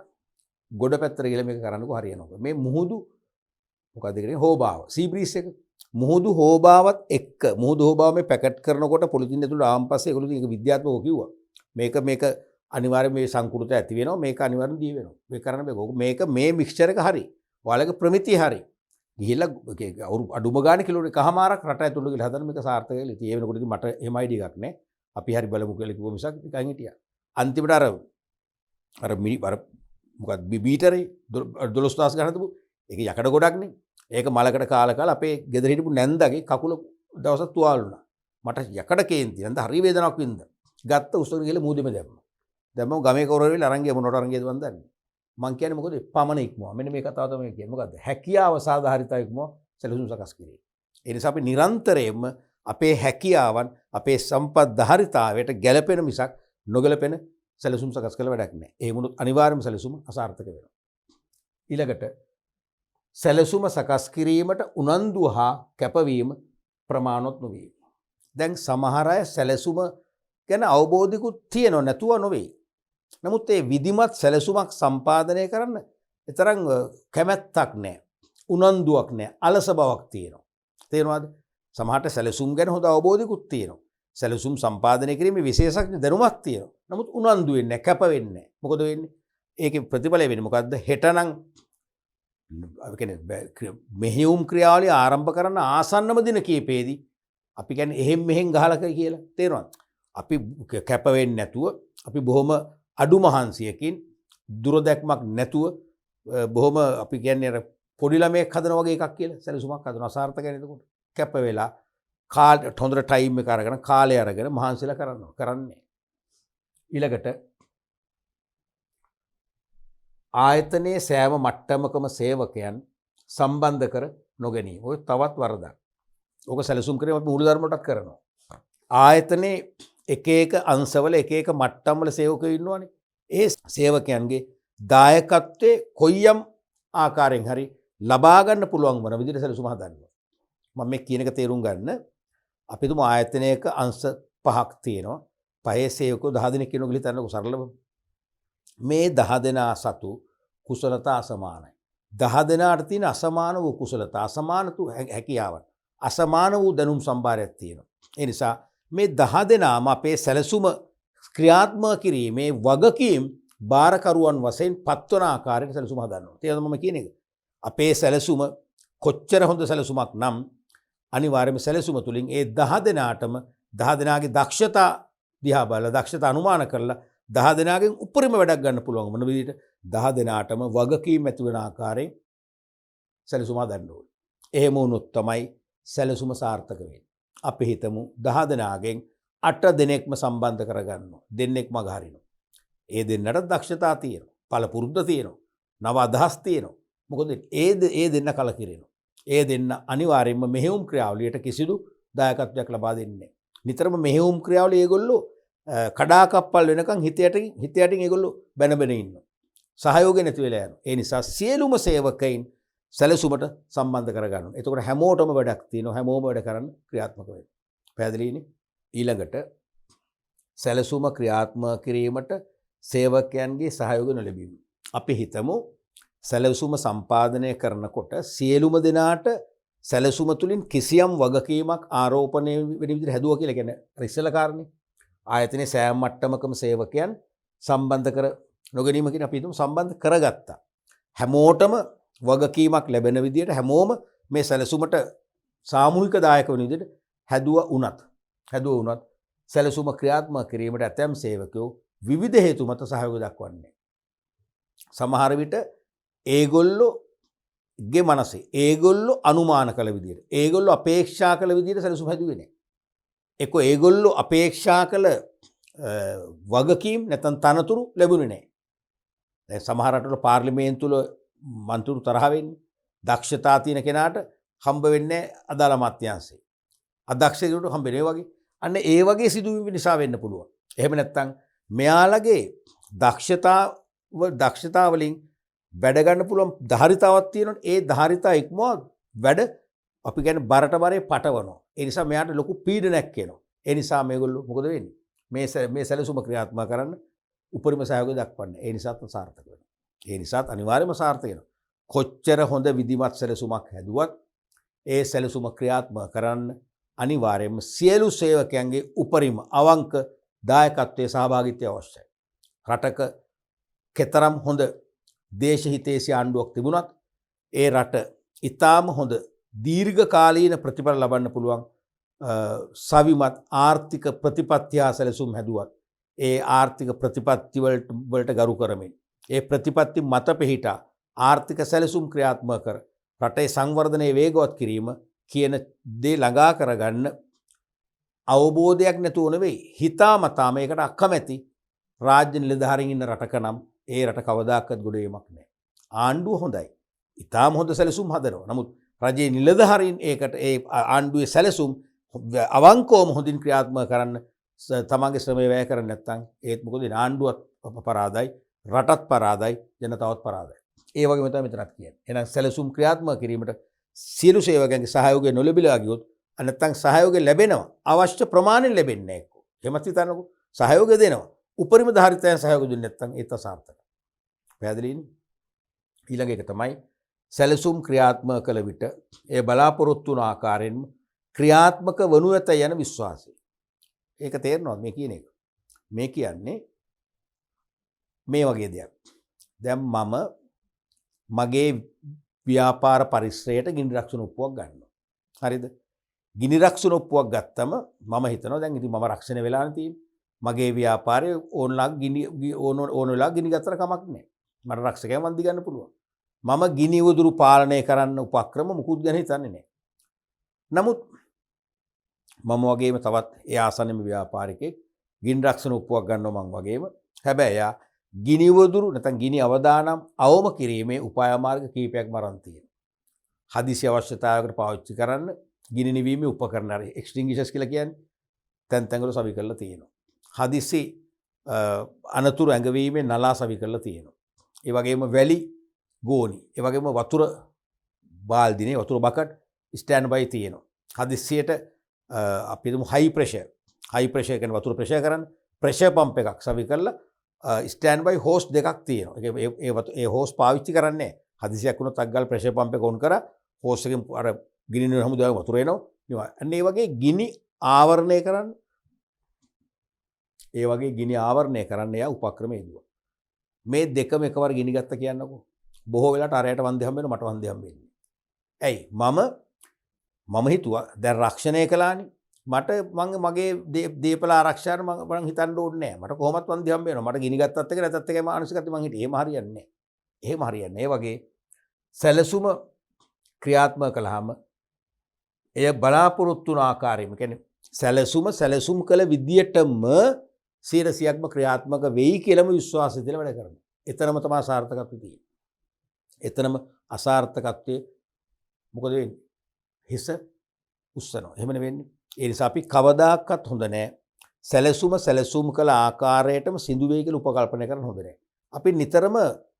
ගොඩ පැත්තට ගිහලා මේක කරන්නකෝ හරියනවා. මේ මුහුදු මොකක්ද කියන්නේ හෝබාව සී බ්‍රීස් එක මුහුදු හෝබාවත් එක්ක මුහුදු හෝබාව මේ පැකට් කරනකොට පොලිතින් ඇතුළට ආවන් පස්සේ ඒගොල්ලෝ මේක විද්‍යාත්මකව කිව්වා. මේක අනිවාර්යයෙන් මේ සංකෘත ඇති වෙනවා. මේක අනිවාර්යෙන් දී වෙනවා. මේක කරන්න බෑ. මේක මේ මික්ස්චර් එක හරි. ඔයාලගේ ප්‍රමිතිය හරි. ගිහිල්ලා අඩුම ගානේ කිලෝමීටර් එකහමාරක් රට ඇතුළට ගිහලා හදන්න මේක සාර්ථක වෙලා. ඉතින් ඒ වෙනකොට ඉතින් මට එහෙම අයිඩියා එකක් නැහැ. අපි හරි බලමු කියලා කිව්ව මිසක් නිකන් හිටියා. අන්තිමට අර මොකක්ද බීටරේ 12000 ගණන් තිබු. ඒක යකඩ ගොඩක්නේ. ඒක මලකට කාලා අපේ ගෙදර හිටපු නැන්දගේ කකුල දවසක් තුවාල වුණා. මට යකඩ කේන්ති නැන්ද හරි වේදනාවක් වින්ද. ගත්ත උස්සගෙන ගිහලා මූදෙම දැම්මා. දැම්මම ගමේ කවුරුහරි අරන් ගිය මොනට අරන් ගියද මන් දන්නේ. මං කියන්නේ මොකද පමණ ඉක්මවා. මෙන්න මේ කතාව තමයි කියන්නේ. මොකද්ද? හැකියාව සාධාරිතව ඉක්මවා සැලසුම් සකස් කිරීම. ඒ නිසා අපි නිරන්තරයෙන්ම අපේ හැකියාවන් අපේ සම්පත් ධාරිතාවයට ගැළපෙන මිසක් නොගැළපෙන සැලසුම් සකස් කළ වැඩක් නැහැ. ඒ වුණොත් අනිවාර්යයෙන්ම සැලසුම අසාර්ථක වෙනවා. ඊළඟට සැලසුම සකස් කිරීමට උනන්දු හා කැපවීම ප්‍රමාණවත් නොවේ. දැන් සමහර අය සැලසුම ගැන අවබෝධිකුත් තියෙනව නැතුව නොවේ. නමුත් ඒ විධිමත් සැලසුමක් සම්පාදනය කරන්න එතරම් කැමැත්තක් නැහැ. උනන්දුවක් නැහැ. අලස බවක් තියෙනවා. තේරෙනවද? සමහරට සැලසුම් ගැන හොඳ අවබෝධිකුත් තියෙනවා. සැලසුම් සම්පාදනය කිරීමේ විශේෂඥ දැනුමක් තියෙනවා. නමුත් උනන්දු වෙන්නේ නැහැ, කැප වෙන්නේ නැහැ. මොකද වෙන්නේ? ඒකේ ප්‍රතිඵලය වෙන්නේ මොකද්ද? හෙටනම් මෙහෙයුම් ක්‍රියාවලිය ආරම්භ කරන්න ආසන්නම දින කීපෙදී අපි කියන්නේ එහෙම් මෙහෙන් ගහලා කියලා. තේරෙනවද? අපි කැප වෙන්නේ නැතුව අපි බොහොම අඩු මහන්සියකින් දුරදැක්මක් නැතුව බොහොම අපි කියන්නේ අර පොඩි ළමයෙක් හදනවා වගේ එකක් කියලා සැලසුමක් හදනවා. අසාර්ථකයි නේද? කැප වෙලා කාලේ හොඳට ටයිම් එක අරගෙන කාලය අරගෙන මහන්සිලා කරන්නේ. ඊළඟට ආයතනයේ සෑම මට්ටමකම සේවකයන් සම්බන්ධ කර නොගැනීම. ඔය තවත් වරදක්. ඕක සැලසුම් කිරීම අපි මූලධර්ම වලටත් කරනවා. ආයතනයේ එක එක අංශවල එක එක මට්ටම්වල සේවකයෝ ඉන්නවනේ. ඒ සේවකයන්ගේ දායකත්වයේ කොයියම් ආකාරයෙන් හරි ලබා ගන්න පුළුවන් වන විදිහට සැලසුම හදනවා. මම මේ කියන එක තේරුම් ගන්න. අපි තුමු ආයතනයක අංශ 5ක් තියෙනවා. 5 සේවකයෝ 10 දෙනෙක් ඉන්නකොට හිතන්නකො සරලව. මේ 10 දෙනා සතු කුසලතා අසමානයි. 10 දෙනාට තියෙන අසමාන වූ කුසලතා, අසමාන වූ හැකියාවන්, අසමාන වූ දැනුම් සම්භාරයක් තියෙනවා. ඒ නිසා මේ 10 දෙනාම අපේ සැලසුම ක්‍රියාත්මක කිරීමේ වගකීම් බාරකරුවන් වශයෙන් පත්වන ආකාරයට සැලසුම හදනවා. තේරුණාද මම කියන එක? අපේ සැලසුම කොච්චර හොඳ සැලසුමක් නම් අනිවාර්යයෙන්ම සැලසුම තුලින් ඒ 10 දෙනාටම 10 දෙනාගේ දක්ෂතා දිහා බලලා දක්ෂතා අනුමාන කරලා 10 දෙනාගෙන් උපරිම වැඩක් ගන්න පුළුවන් මොන විදිහට 10 දෙනාටම වගකීම් ඇති වෙන ආකාරයෙන් සැලසුම හදන්න ඕනේ. එහෙම වුණොත් තමයි සැලසුම සාර්ථක වෙන්නේ. අපි හිතමු 10 දෙනාගෙන් 8 දෙනෙක්ම සම්බන්ධ කරගන්නවා. දෙන්නෙක් මග හරිනවා. ඒ දෙන්නට දක්ෂතා තියෙනවා. පළපුරුද්ද තියෙනවා. නව අදහස් තියෙනවා. මොකද ඒ දෙන්න කලකිරෙනවා. ඒ දෙන්න අනිවාර්යයෙන්ම මෙහෙයුම් ක්‍රියාවලියට කිසිදු දායකත්වයක් ලබා දෙන්නේ නැහැ. නිතරම මෙහෙයුම් ක්‍රියාවලිය ඒගොල්ලෝ කඩාකප්පල් වෙනකන් හිත යටින් ඒගොල්ලෝ බැන ඉන්නවා. සහයෝගය නැති වෙලා යනවා. ඒ නිසා සියලුම සේවකයින් සැලසුමට සම්බන්ධ කරගන්නවා. එතකොට හැමෝටම වැඩක් තියෙනවා. හැමෝම වැඩ කරන්න ක්‍රියාත්මක වෙනවා. පැහැදිලිනේ? ඊළඟට සැලසුම ක්‍රියාත්මක කිරීමට සේවකයන්ගේ සහයෝගය නොලැබීම. අපි හිතමු සැලසුම සම්පාදනය කරනකොට සියලුම දෙනාට සැලසුම තුලින් කිසියම් වගකීමක් ආරෝපණය වෙන විදිහට හැදුවා කියලා කියන්නේ ඉස්සෙල්ලා කාරණේ. ආයතනයේ සෑම මට්ටමකම සේවකයන් සම්බන්ධ කර නොගැනීම කියන අපි හිතමු සම්බන්ධ කරගත්තා. හැමෝටම වගකීමක් ලැබෙන විදිහට හැමෝම මේ සැලසුමට සාමූහික දායක වෙන විදිහට හැදුවා වුණත් සැලසුම ක්‍රියාත්මක කිරීමට ඇතැම් සේවකයෝ විවිධ හේතු මත සහයෝගය දක්වන්නේ. සමහර විට ඒගොල්ලෝගේ මනසේ ඒගොල්ලෝ අනුමාන කළ විදිහට ඒගොල්ලෝ අපේක්ෂා කළ විදිහට සැලසුම හැදුවේ නැහැ. එක්ක ඒගොල්ලෝ අපේක්ෂා කළ වගකීම් නැත්නම් තනතුරු ලැබුණේ නැහැ. දැන් සමහර රටවල පාර්ලිමේන්තුවල මන්ත්‍රීවරු තරහ වෙන්නේ. දක්ෂතා තියෙන කෙනාට හම්බ වෙන්නේ අදාළ අමාත්‍යාංශේ. අදක්ෂයෙකුට හම්බෙන්නේ වගේ. අන්න ඒ වගේ සිදුවීම් නිසා වෙන්න පුළුවන්. එහෙම නැත්නම් මෙයාලගේ දක්ෂතා වලින් වැඩ ගන්න පුළුවන් ධාරිතාවක් තියෙනවනේ. ඒ ධාරිතා ඉක්මව වැඩ අපි කියන්නේ බරට බරේ පටවනවා. ඒ නිසා මෙයාට ලොකු පීඩනයක් එනවා. ඒ නිසා මේගොල්ලෝ මොකද වෙන්නේ? මේ සැලසුම ක්‍රියාත්මක කරන්න උපරිම සහයෝගය දක්වන්නේ. ඒ නිසාත් සාර්ථක වෙනවා. ඒ නිසාත් අනිවාර්යයෙන්ම සාර්ථක වෙනවා. කොච්චර හොඳ විධිමත් සැලසුමක් හැදුවත් ඒ සැලසුම ක්‍රියාත්මක කරන්න අනිවාර්යයෙන්ම සියලු සේවකයන්ගේ උපරිම අවංක දායකත්වයේ සහභාගීත්වය අවශ්‍යයි. රටක කෙතරම් හොඳ දේශහිතේසී ආණ්ඩුවක් තිබුණත් ඒ රට ඉතාම හොඳ දීර්ඝකාලීන ප්‍රතිඵල ලබන්න පුළුවන් සවිමත් ආර්ථික ප්‍රතිපත්ති හා සැලසුම් හැදුවත් ඒ ආර්ථික ප්‍රතිපත්ති වලට ගරු කරමින් ඒ ප්‍රතිපත්ති මත පිහිටා ආර්ථික සැලසුම් ක්‍රියාත්මක කර රටේ සංවර්ධනයේ වේගවත් කිරීම කියන දේ ළඟා කරගන්න අවබෝධයක් නැතුව නෙවෙයි හිතාමතා මේකට අකමැති රාජ්‍ය නිලධාරීන් ඉන්න රටක නම් ඒ රට කවදාකවත් ගොඩ වීමක් නැහැ. ආණ්ඩුව හොඳයි. ඉතාම හොඳ සැලසුම් හදනවා. නමුත් රජයේ නිලධාරීන් ඒකට ඒ ආණ්ඩුවේ සැලසුම් අවංකවම හොඳින් ක්‍රියාත්මක කරන්න තමන්ගේ ශ්‍රමය වැය කරන්නේ නැත්නම් ඒත් මොකද ආණ්ඩුවත් අපරාධයි, රටත් පරාදයි, ජනතාවත් පරාදයි. ඒ වගේම තමයි මෙතනත් කියන්නේ. එහෙනම් සැලසුම් ක්‍රියාත්මක කිරීමට සියලු සේවකයන්ගේ සහයෝගය නොලැබිලා ගියොත් නැත්නම් සහයෝගය ලැබෙනවා අවශ්‍ය ප්‍රමාණයෙන් ලැබෙන්නේ නැහැ එක්ක. එහෙමත් හිතන්නකෝ. සහයෝගය දෙනවා. උපරිම ධාරිතයන් සහයෝගය දුන්නේ නැත්නම් ඒත් අසාර්ථකයි. පැහැදිලිනේ? ඊළඟ එක තමයි සැලසුම් ක්‍රියාත්මක කළ විට ඒ බලාපොරොත්තු වන ආකාරයෙන්ම ක්‍රියාත්මක වනු ඇත යන විශ්වාසය. ඒක තේරෙනවද මේ කියන එක? මේ කියන්නේ මේ වගේ දෙයක්. දැන් මම මගේ ව්‍යාපාර පරිශ්‍රයට ගිනි රක්ෂණ ඔප්පුවක් ගන්නවා. හරිද? ගිනි රක්ෂණ ඔප්පුවක් ගත්තම මම හිතනවා දැන් ඉතින් මම රක්ෂණය වෙලානේ තියෙන්නේ. මගේ ව්‍යාපාරේ ඕන වෙලා ගිනි ගත්තර කමක් නැහැ. මට රක්ෂකයන් වන්දි ගන්න පුළුවන්. මම ගිනි උදුරු පාලනය කරන්න උපක්‍රම මුකුත් ගැන හිතන්නේ නැහැ. නමුත් මම වගේම තවත් ඒ ආසන්නෙම ව්‍යාපාරිකයෙක් ගිනි රක්ෂණ ඔප්පුවක් ගන්නවා මම වගේම. හැබැයි එයා ගිනි උදුරු නැත්නම් ගිනි අවදානම් අවම කිරීමේ උපාය මාර්ග කීපයක් මරන් තියෙනවා. හදිසි අවශ්‍යතාවයකට පාවිච්චි කරන්න ගිනි නිවීමේ උපකරණ හරි එක්ස්ටින්ගිෂර්ස් කියලා කියන්නේ තැන් තැන්වල සවි කරලා තියෙනවා. හදිසි අනතුරු ඇඟවීමේ නලා සවි කරලා තියෙනවා. ඒ වගේම වැලි ගෝනි, ඒ වගේම වතුර බාල්දිනේ වතුර බකට් ස්ටෑන්ඩ් බයි තියෙනවා. හදිස්සියට අපි හිතමු හයි ප්‍රෙෂර් කියන්නේ වතුර ප්‍රෙෂර් කරන්න ප්‍රෙෂර් පම්ප් එකක් සවි කරලා ස්ටෑන්ඩ් බයි හෝස් දෙකක් තියෙනවා. ඒ හෝස් පාවිච්චි කරන්නේ හදිසියක් වුණොත් අග්ගල් ප්‍රෙෂර් පම්ප් එක ඔන් කරා හෝස් එකෙන් අර ගිනි නිවන හැමදාම වතුර එනවා. අන්න ඒ වගේ ගිනි ආවරණය කරන්න එයා උපක්‍රම යෙදුවා. මේ දෙකම එකවර ගිනි ගත්ත කියන්නකෝ. බොහෝ වෙලාවට අරයට වන්දි හම්බ වෙනවා මට වන්දි හම්බෙන්නේ. ඇයි? මම හිතුවා දැන් රක්ෂණය කළානේ. මට මගේ දීපල ආරක්ෂාවට මම හිතන්න ඕනේ නැහැ. මට කොහොමත් වන්දි හම්බ වෙනවා. මට ගිනි ගත්තත් එක නැතත් එකයි මානසිකත්වය මං හිටියේ. එහෙම හරියන්නේ නැහැ. ඒ වගේ සැලසුම ක්‍රියාත්මක කළාම එය බලාපොරොත්තු වන ආකාරයෙන්ම කියන්නේ සැලසුම් කළ විදියටම 100%ක්ම ක්‍රියාත්මක වෙයි කියලාම විශ්වාසය තියලා වැඩ කරනවා. එතරම් තමයි සාර්ථකත්වය තියෙන්නේ. එතරම් අසාර්ථකත්වයේ මොකද වෙන්නේ? හිස උස්සනවා. එහෙම නෙවෙන්නේ. ඒ නිසා අපි කවදාකවත් හොඳ නැහැ. සැලසුම් කළ ආකාරයටම සිදු වෙයි කියලා උපකල්පනය කරන්න හොඳ නැහැ. අපි නිතරම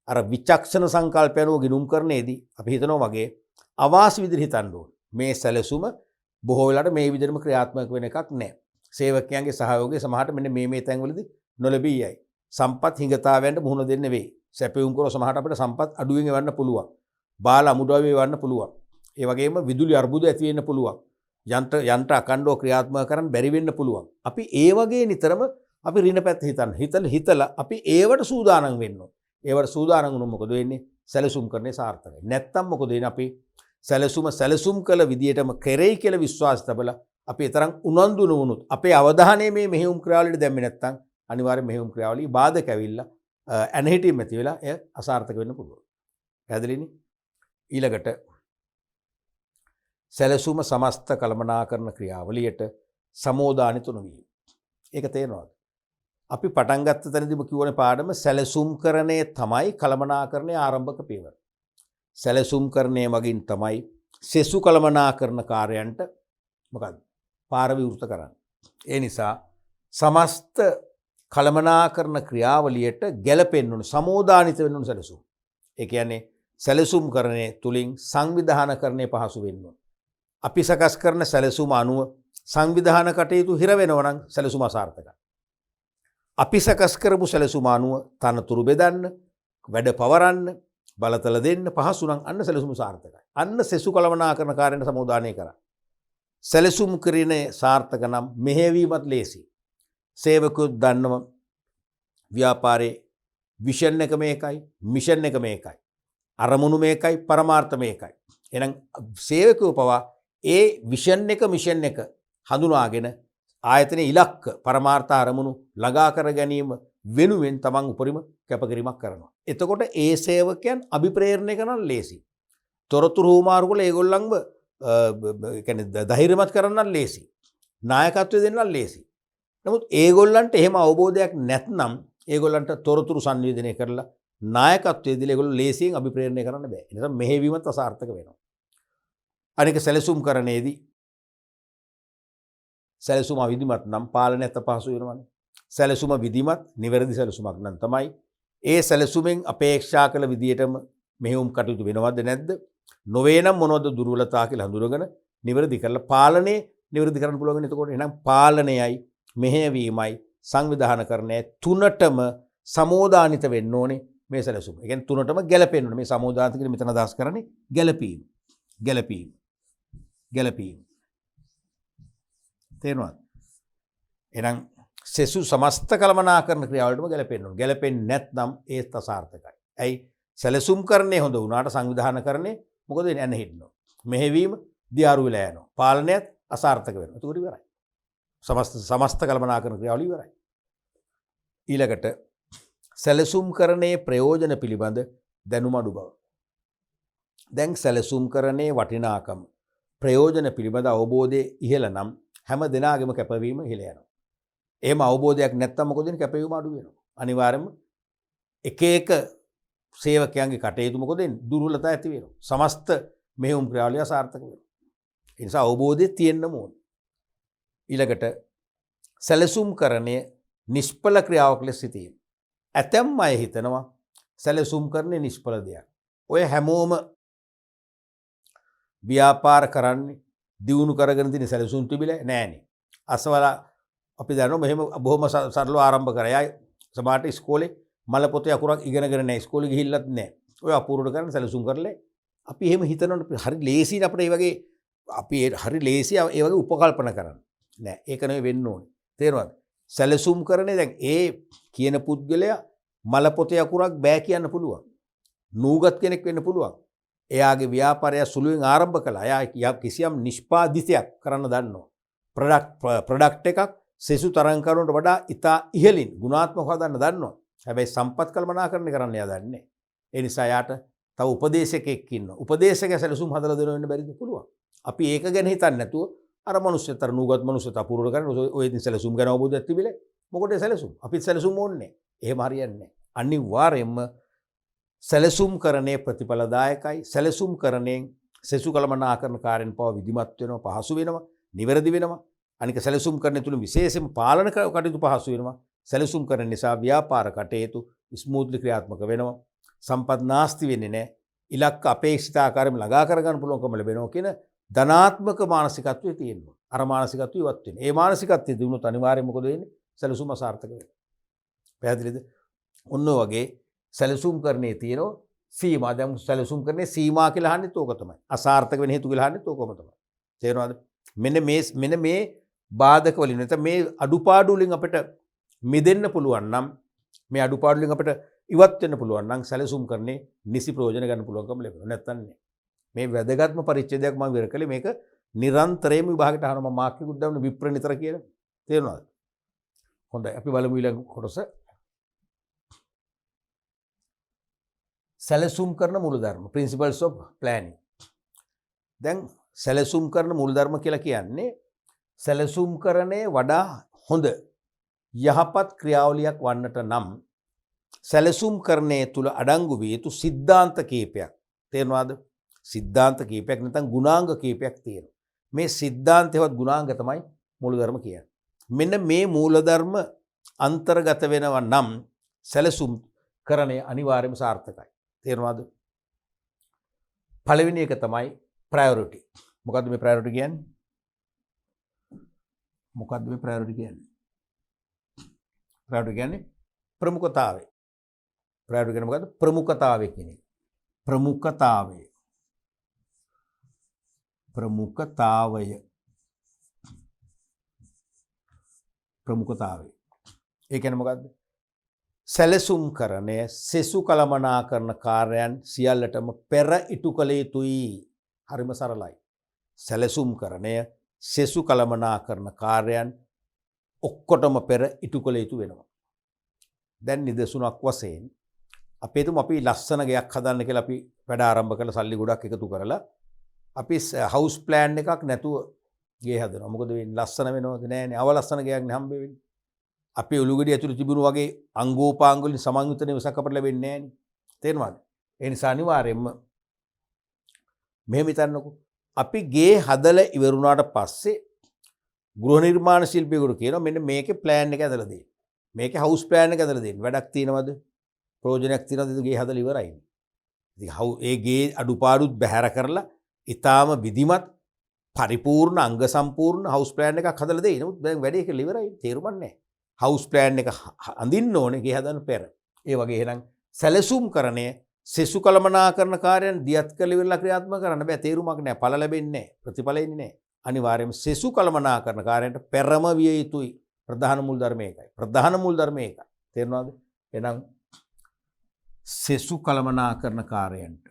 අර විචක්ෂණ සංකල්පයන්ව ගිනුම් කරන්නේදී අපි හිතනවා වගේ අවාසි විදිහට හිතන්න ඕනේ. මේ සැලසුම බොහෝ වෙලාවට මේ විදිහටම ක්‍රියාත්මක වෙන එකක් නැහැ. සේවකයන්ගේ සහයෝගය සමහරට මෙන්න මේ තැන්වලදී නොලැබී යයි. සම්පත් හිඟතාවයන්ට මුහුණ දෙන්න වෙයි. සැපයුම් කරව සමහරට අපිට සම්පත් අඩුවෙන් එවන්න පුළුවන්. බාල අමුඩාවේ එවන්න පුළුවන්. ඒ වගේම විදුලි අර්බුද ඇති වෙන්න පුළුවන්. යන්ත්‍ර අකණ්ඩව ක්‍රියාත්මක කරන්න බැරි වෙන්න පුළුවන්. අපි ඒ වගේ නිතරම අපි ඍණ පැත්ත හිතලා අපි ඒවට සූදානම් වෙන්න ඕනේ. ඒවට සූදානම් වුණොත් මොකද වෙන්නේ? සැලසුම් කරන්නේ සාර්ථකයි. නැත්තම් මොකද වෙන්නේ? අපි සැලසුම් කළ විදියටම කෙරෙයි කියලා විශ්වාස තබලා අපි තරම් උනන්දු නොවුනොත් අපේ අවධානය මේ මෙහෙයුම් ක්‍රියාවලියට දැම්මේ නැත්තම් අනිවාර්යෙන් මෙහෙයුම් ක්‍රියාවලිය බාධක ඇවිල්ලා ඇනහිටීම් ඇති වෙලා එය අසාර්ථක වෙන්න පුළුවන්. පැහැදිලිනේ? ඊළඟට සැලසුම සමස්ත කළමනාකරණ ක්‍රියාවලියට සමෝදානිත නොවීම. ඒක තේරෙනවද? අපි පටන් ගත්ත තැනදීම කියවනේ පාඩම සැලසුම්කරණය තමයි කළමනාකරණයේ ආරම්භක පියවර. සැලසුම්කරණය මගින් තමයි සෙසු කළමනාකරණ කාර්යයන්ට මොකද්ද? පාර විවෘත කරන්න. ඒ නිසා සමස්ත කළමනාකරන ක්‍රියාවලියට ගැලපෙන්න ඕන සමෝදානිත වෙන්න ඕන සැලසුම්. ඒ කියන්නේ සැලසුම් කරණය තුලින් සංවිධානකරණය පහසු වෙන්න ඕන. අපි සකස් කරන සැලසුම අනුව සංවිධාන කටයුතු හිර වෙනවා නම් සැලසුම අසාර්ථකයි. අපි සකස් කරපු සැලසුම අනුව තනතුරු බෙදන්න, වැඩ පවරන්න, බලතල දෙන්න පහසු නම් අන්න සැලසුම සාර්ථකයි. අන්න සෙසු කළමනාකරන කාර්යයට සමෝදානය කරා. සැලසුම් කිරීමේ සාර්ථක නම් මෙහෙයවීමත් ලේසි. සේවකයෝ දන්නව ව්‍යාපාරේ විෂන් එක මේකයි, මිෂන් එක මේකයි. අරමුණු මේකයි, පරමාර්ථ මේකයි. එහෙනම් සේවකයෝ පවා ඒ විෂන් එක මිෂන් එක හඳුනාගෙන ආයතනයේ ඉලක්ක පරමාර්ථ අරමුණු ළඟා කර ගැනීම වෙනුවෙන් තමන් උපරිම කැපකිරීමක් කරනවා. එතකොට ඒ සේවකයන් අභිප්‍රේරණය කරන්න ලේසි. තොරතුරු හුමාරු කරලා ඒගොල්ලන්ව කියන්නේ ධෛර්යමත් කරන්න ලේසි. නායකත්වය දෙන්න ලේසි. නමුත් ඒගොල්ලන්ට එහෙම අවබෝධයක් නැත්නම් ඒගොල්ලන්ට තොරතුරු සංවේදනය කරලා නායකත්වය දීලා ඒගොල්ලෝ ලේසියෙන් අභිප්‍රේරණය කරන්න බෑ. ඒ නිසා මෙහෙවීමත් අසාර්ථක වෙනවා. අනික සැලසුම් කරන්නේදී සැලසුම විධිමත් නම් පාලනයත් අපහසු වෙනවනේ. සැලසුම විධිමත් නිවැරදි සැලසුමක් නම් තමයි ඒ සැලසුමෙන් අපේක්ෂා කළ විදියටම මෙහෙයුම් කටයුතු වෙනවද නැද්ද? නොවේ නම් මොනවද දුර්වලතා කියලා හඳුනගෙන නිවැරදි කරලා පාලනය නිවැරදි කරන්න පුළුවන්. එතකොට එහෙනම් පාලනයයි මෙහෙයවීමයි සංවිධානකරණය තුනටම සමෝදානිත වෙන්න ඕනේ මේ සැලසුම. ඒ කියන්නේ තුනටම ගැලපෙන්න ඕනේ. මේ සමෝදානිත කියන මෙතන අදහස් කරන්නේ ගැලපීම. ගැලපීම. ගැලපීම. තේරුණාද? එහෙනම් සෙසු සමස්ත කළමනාකරන ක්‍රියාවලටම ගැලපෙන්න ඕනේ. ගැලපෙන්නේ නැත්නම් ඒත් අසාර්ථකයි. ඇයි? සැලසුම් කරන්නේ හොඳ වුණාට සංවිධානකරණය මොකද වෙන්නේ? යන්න හිටිනවා. මෙහෙවීම දියාරු වෙලා යනවා. පාලනයත් අසාර්ථක වෙනවා. ඒක ඉවරයි. සමස්ත කළමනාකරන ක්‍රියාවලිය ඉවරයි. ඊළඟට සැලසුම් කරණයේ ප්‍රයෝජන පිළිබඳ දැනුම අඩු බව. දැන් සැලසුම් කරණයේ වටිනාකම ප්‍රයෝජන පිළිබඳ අවබෝධය ඉහළ නම් හැම දිනාගෙම කැපවීම ඉහළ යනවා. එහෙම අවබෝධයක් නැත්නම් මොකද වෙන්නේ? කැපවීම අඩු වෙනවා. අනිවාර්යයෙන්ම එක එක සේවකයන්ගේ කටයුතු මොකද වෙන්නේ? දුර්වලතා ඇති වෙනවා. සමස්ත මෙහෙයුම් ක්‍රියාවලිය අසාර්ථක වෙනවා. ඒ නිසා අවබෝධය තියෙන්න ඕනේ. ඊළඟට සැලසුම් කරණය නිෂ්ඵල ක්‍රියාවක් ලෙස සිටීම. ඇතැම් අය හිතනවා සැලසුම් කරන්නේ නිෂ්ඵල දෙයක්. ඔය හැමෝම ව්‍යාපාර කරන්නේ දියුණු කරගෙන තියෙන සැලසුම් තිබිලා නෑනේ. අසවල අපි දන්නවා මෙහෙම බොහොම සරලව ආරම්භ කරා. සමහරට ඉස්කෝලේ මල පොතේ අකුරක් ඉගෙනගෙන නැහැ. ඉස්කෝලේ ගිහිල්ලත් නැහැ. ඔය අපූර්වට කරන සැලසුම් කරලා අපි එහෙම හිතනවනේ හරි ලේසියි අපිට මේ වගේ අපි හරි ලේසි ඒ වගේ උපකල්පන කරන්න. නෑ ඒක නෙවෙයි වෙන්න ඕනේ. තේරුණාද? සැලසුම් කරන්නේ දැන් ඒ කියන පුද්ගලයා මල පොතේ අකුරක් බෑ කියන්න පුළුවන්. නූගත් කෙනෙක් වෙන්න පුළුවන්. එයාගේ ව්‍යාපාරය සුළුවෙන් ආරම්භ කළා. එයා කිසියම් නිෂ්පාදිතයක් කරන්න දන්නවා. ප්‍රොඩක්ට් එකක් සෙසු තරං කරනට වඩා ඉතා ඉහළින් ගුණාත්මකව හදන්න දන්නවා. හැබැයි සම්පත් කළමනාකරණය කරන්න එයා දන්නේ නැහැ. ඒ නිසා යාට තව උපදේශකෙක් ඉන්නවා. උපදේශක සැලසුම් හදලා දෙන්න බැරිද? පුළුවන්. අපි ඒක ගැන හිතන්නේ නැතුව අර මනුස්සයතර නූගත් මනුස්සයත අපූර්ව කරන ඔය ඉතින් සැලසුම් ගැන අවබෝධයක් තිබිලා මොකටද සැලසුම්? අපිත් සැලසුම් ඕනේ. එහෙම හරියන්නේ නැහැ. අනිවාර්යයෙන්ම සැලසුම් කරණයේ ප්‍රතිඵලදායකයි. සැලසුම් කරණයෙන් සෙසු කළමනාකරන කාර්යන් පව විධිමත් වෙනවා, පහසු වෙනවා, නිවැරදි වෙනවා. අනික සැලසුම් කරන තුල විශේෂයෙන්ම පාලන කටයුතු පහසු වෙනවා. සැලසුම් කරන නිසා ව්‍යාපාර කටයුතු ස්මූත්ලි ක්‍රියාත්මක වෙනවා. සම්පත් නාස්ති වෙන්නේ නැහැ. ඉලක්ක අපේක්ෂිත ආකාරයෙන් ළඟා කර ගන්න පුළුවන්කම ලැබෙනවා කියන ධනාත්මක මානසිකත්වයේ තියෙනවා. අර මානසිකත්වය ඉවත් වෙනවා. ඒ මානසිකත්වයේ දිනුනොත් අනිවාර්යයෙන් මොකද වෙන්නේ? සැලසුම අසාර්ථක වෙනවා. පැහැදිලිද? ඔන්න වගේ සැලසුම් කරන්නේ තියෙනවා සීමා. දැන් සැලසුම් කරන්නේ සීමා කියලා අහන්නේත් ඕක තමයි. අසාර්ථක වෙන හේතු කියලා අහන්නේත් ඕකම තමයි. තේරෙනවද? මෙන්න මේ බාධක වලින් නැත්නම් මේ අඩුපාඩු වලින් අපිට මිදෙන්න පුළුවන් නම් මේ අඩුපාඩු වලින් අපිට ඉවත් වෙන්න පුළුවන් නම් සැලසුම් කරන්නේ නිසි ප්‍රයෝජන ගන්න පුළුවන්කම ලැබෙනවා. නැත්නම් මේ වැදගත්ම පරිච්ඡේදයක් මම ඉවර කළේ මේක නිරන්තරයෙන්ම විභාගයට අහනවා. මම මාක්කිකුත් දාන්න විප්‍රනිතර කියලා. තේරුණාද? හොඳයි. අපි බලමු ඊළඟ කොටස. සැලසුම් කරන මූලධර්ම principles of planning. දැන් සැලසුම් කරන මූලධර්ම කියලා කියන්නේ සැලසුම් කරන්නේ වඩා හොඳ යහපත් ක්‍රියාවලියක් වන්නට නම් සැලසුම් කරන්නේ තුල අඩංගු විය යුතු සිද්ධාන්ත කීපයක්. තේරෙනවද? සිද්ධාන්ත කීපයක් නැත්නම් ගුණාංග කීපයක් තියෙනවා. මේ සිද්ධාන්තයවත් ගුණාංග තමයි මූලධර්ම කියන්නේ. මෙන්න මේ මූලධර්ම අන්තර්ගත වෙනවා නම් සැලසුම් කරණය අනිවාර්යයෙන්ම සාර්ථකයි. තේරුණාද? පළවෙනි එක තමයි ප්‍රයොරිටි. මොකද්ද මේ ප්‍රයොරිටි කියන්නේ? මොකද්ද මේ ප්‍රයොරිටි කියන්නේ? ප්‍රයොරිටි කියන්නේ ප්‍රමුඛතාවය. ප්‍රයොරිටි කියන්නේ මොකද්ද? ප්‍රමුඛතාවය කියන එක. ප්‍රමුඛතාවය. ප්‍රමුඛතාවය. ප්‍රමුඛතාවය. ඒ කියන්නේ මොකද්ද? සැලසුම් කරණය සෙසු කළමනාකරණ කාර්යයන් සියල්ලටම පෙර ඉටු කළ යුතුයි. හරිම සරලයි. සැලසුම් කරණය සෙසු කළමනාකරණ කාර්යයන් ඔක්කොටම පෙර ඉටු කළ යුතු වෙනවා. දැන් නිදසුනක් වශයෙන් අපි හිතමු අපි ලස්සන ගෙයක් හදන්න කියලා අපි වැඩ ආරම්භ කරලා සල්ලි ගොඩක් එකතු කරලා අපි හවුස් ප්ලෑන් එකක් නැතුව ගේ හදනවා. මොකද වෙන්නේ? ලස්සන වෙනවද? නෑනේ. අවලස්සන ගෙයක් නේ හම්බ වෙන්නේ. අපි ඔලුගෙඩි ඇතුළේ තිබුණු වගේ අංගෝපාංග වලින් සමන්විත නිවසක් අපිට ලැබෙන්නේ නෑනේ. තේරුණාද? ඒ නිසා අනිවාර්යයෙන්ම මෙහෙම හිතන්නකෝ. අපි ගේ හදලා ඉවරුණාට පස්සේ ගෘහ නිර්මාණ ශිල්පියෙකුට කියනවා මෙන්න මේකේ ප්ලෑන් එක ඇදලා දෙන්න. මේකේ හවුස් ප්ලෑන් එක ඇදලා දෙන්න. වැඩක් තියෙනවද? ප්‍රයෝජනයක් තියෙනවද? ගේ හදලා ඉවරයි. ඉතින් ඒ ගේ අඩුපාඩුත් බැහැර කරලා ඊටාම විධිමත් පරිපූර්ණ අංග සම්පූර්ණ හවුස් ප්ලෑන් එකක් හදලා දෙයි. නමුත් දැන් වැඩේ කියලා ඉවරයි. තේරුමක් නැහැ. හවුස් ප්ලෑන් එක අඳින්න ඕනේ ගේ හදන්න පෙර. ඒ වගේ එහෙනම් සැලසුම් කරණය සෙසු කළමනාකරණ කාර්යයන් දියත් කළ ඉවරලා ක්‍රියාත්මක කරන්න බෑ. තේරුමක් නැහැ. ඵල ලැබෙන්නේ නැහැ. ප්‍රතිඵල එන්නේ නැහැ. අනිවාර්යයෙන්ම සෙසු කළමනාකරණ කාර්යයන්ට පෙරම විය යුතුයි. ප්‍රධාන මූල ධර්ම ඒකයි. ප්‍රධාන මූල ධර්ම ඒකයි. තේරුණාද? එහෙනම් සෙසු කළමනාකරණ කාර්යයන්ට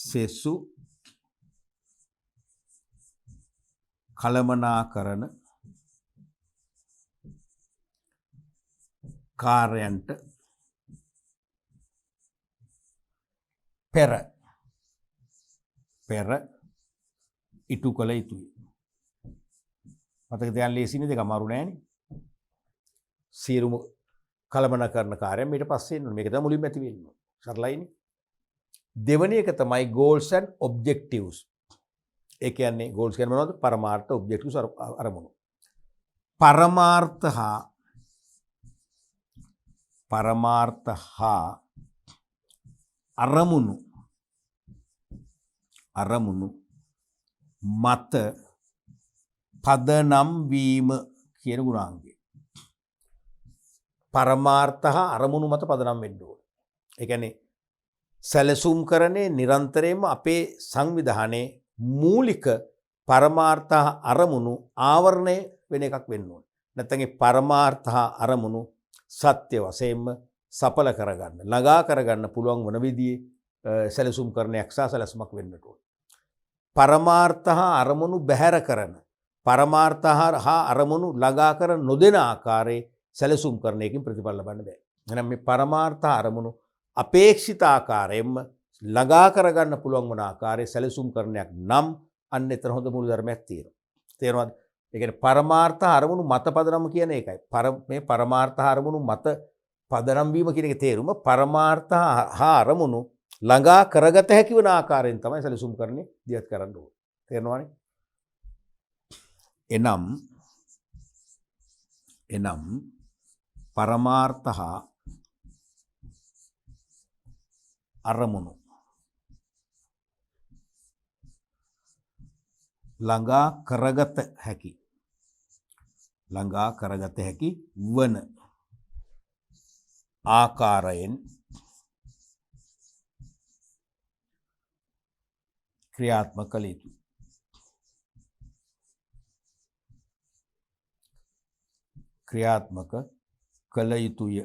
සෙසු කළමනාකරණ කාර්යයන්ට පෙර ඉටු කළ යුතුයි. මතක තියාගන්න ලේසිනේ දෙක අමාරු නෑනේ. සියලුම කළමනාකරණ කාර්යයන් ඊට පස්සේ එන්න ඕනේ. මේක තමයි මුලින්ම ඇති වෙන්නේ. සරලයිනේ. දෙවෙනි එක තමයි goals and objectives. ඒ කියන්නේ goals කියන්නේ මොනවද? පරමාර්ථ, objectives අරමුණු. පරමාර්ථ හා අරමුණු මත පදනම් වීම කියන ගුණාංගය. පරමාර්ථ හා අරමුණු මත පදනම් වෙන්න ඕනේ. ඒ කියන්නේ සැලසුම් කරන්නේ නිරන්තරයෙන්ම අපේ සංවිධානයේ මූලික පරමාර්ථ හා අරමුණු ආවරණය වෙන එකක් වෙන්න ඕනේ. නැත්නම් ඒ පරමාර්ථ හා අරමුණු සත්‍ය වශයෙන්ම සඵල කරගන්න, ළඟා කරගන්න පුළුවන් වන විදිහේ සැලසුම් කරණයක් සහ සැලසුමක් වෙන්නට ඕනේ. පරමාර්ථ හා අරමුණු බැහැර කරන, පරමාර්ථ හා අරමුණු ළඟා කර නොදෙන ආකාරයේ සැලසුම් කරණයකින් ප්‍රතිඵල ලබන්න බෑ. එහෙනම් මේ පරමාර්ථ අපේක්ෂිත ආකාරයෙන්ම ළඟා කරගන්න පුළුවන් වන ආකාරයේ සැලසුම් කරණයක් නම් අන්න එතන හොඳ මූල ධර්මයක් තියෙනවා. තේරුණාද? ඒ කියන්නේ පරමාර්ථ අරමුණු මත පදනම් කියන එකයි. මේ පරමාර්ථ අරමුණු මත පදනම් වීම කියන එකේ තේරුම පරමාර්ථ හා අරමුණු ළඟා කරගත හැකි වන ආකාරයෙන් තමයි සැලසුම් කරන්නේ දියත් කරන්න ඕනේ. තේරෙනවනේ? එනම් පරමාර්ථ හා අරමුණු ළඟා කරගත හැකි වන ආකාරයෙන් ක්‍රියාත්මක කළ යුතුයි.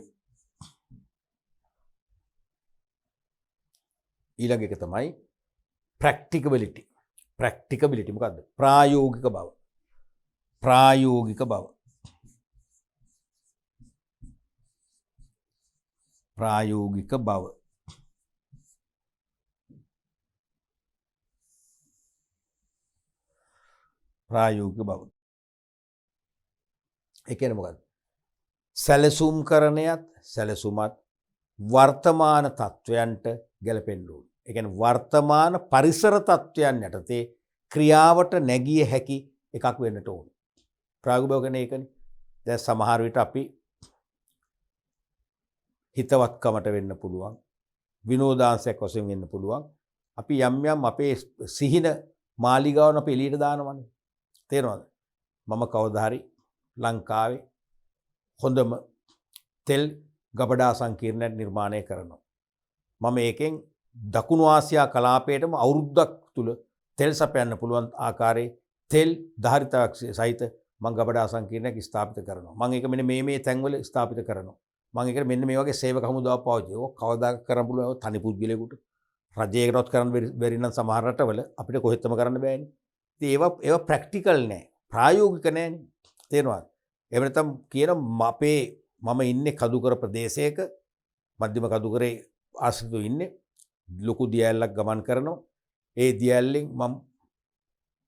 ඊළඟ එක තමයි ප්‍රැක්ටිකබිලිටි. ප්‍රැක්ටිකබිලිටි මොකද්ද? ප්‍රායෝගික බව. ප්‍රායෝගික බව. ඒ කියන්නේ මොකද්ද? සැලසුම් කරණයත් සැලසුමත් වර්තමාන තත්වයන්ට ගැලපෙන්න ඕනේ. ඒ කියන්නේ වර්තමාන පරිසර තත්වයන් යටතේ ක්‍රියාවට නැගිය හැකි එකක් වෙන්නට ඕන. ප්‍රායෝගිකව කියන්නේ ඒකනේ. දැන් සමහර විට අපි හිතවත්කමට වෙන්න පුළුවන්. විනෝදාංශයක් වශයෙන් වෙන්න පුළුවන්. අපි යම් යම් අපේ සිහින මාලිගාවන අපි එළියට දානවනේ. තේරෙනවද? මම කවදා හරි ලංකාවේ හොඳම තෙල් ගබඩා සංකීර්ණයක් නිර්මාණය කරනවා. මම ඒකෙන් දකුණු ආසියා කලාපයටම අවුරුද්දක් තුල තෙල් සපයන්න පුළුවන් ආකාරයේ තෙල් ධාරිතාවක් සහිත මම ගබඩා සංකීර්ණයක් ස්ථාපිත කරනවා. මම ඒක මෙන්න මේ තැන්වල ස්ථාපිත කරනවා. මම ඒකට මෙන්න මේ වගේ සේවක හමුදාවක් පාවිච්චි කරනවා. කවදා කරන්න පුළුවන් තනි පුද්ගලයෙකුට. රජයකටවත් කරන්න බැරි නම් සමහර රටවල අපිට කොහෙත්ම කරන්න බෑනේ. ඉතින් ඒවා ප්‍රැක්ටිකල් නෑ. ප්‍රායෝගික නෑනේ. තේරෙනවද? එහෙම නැත්නම් කියන මම ඉන්නේ කදුකර ප්‍රදේශයක මධ්‍යම කදුකරේ ආශ්‍රිතව ඉන්නේ. ලොකු දියැලක් ගමන් කරනවා. ඒ දියැලෙන් මම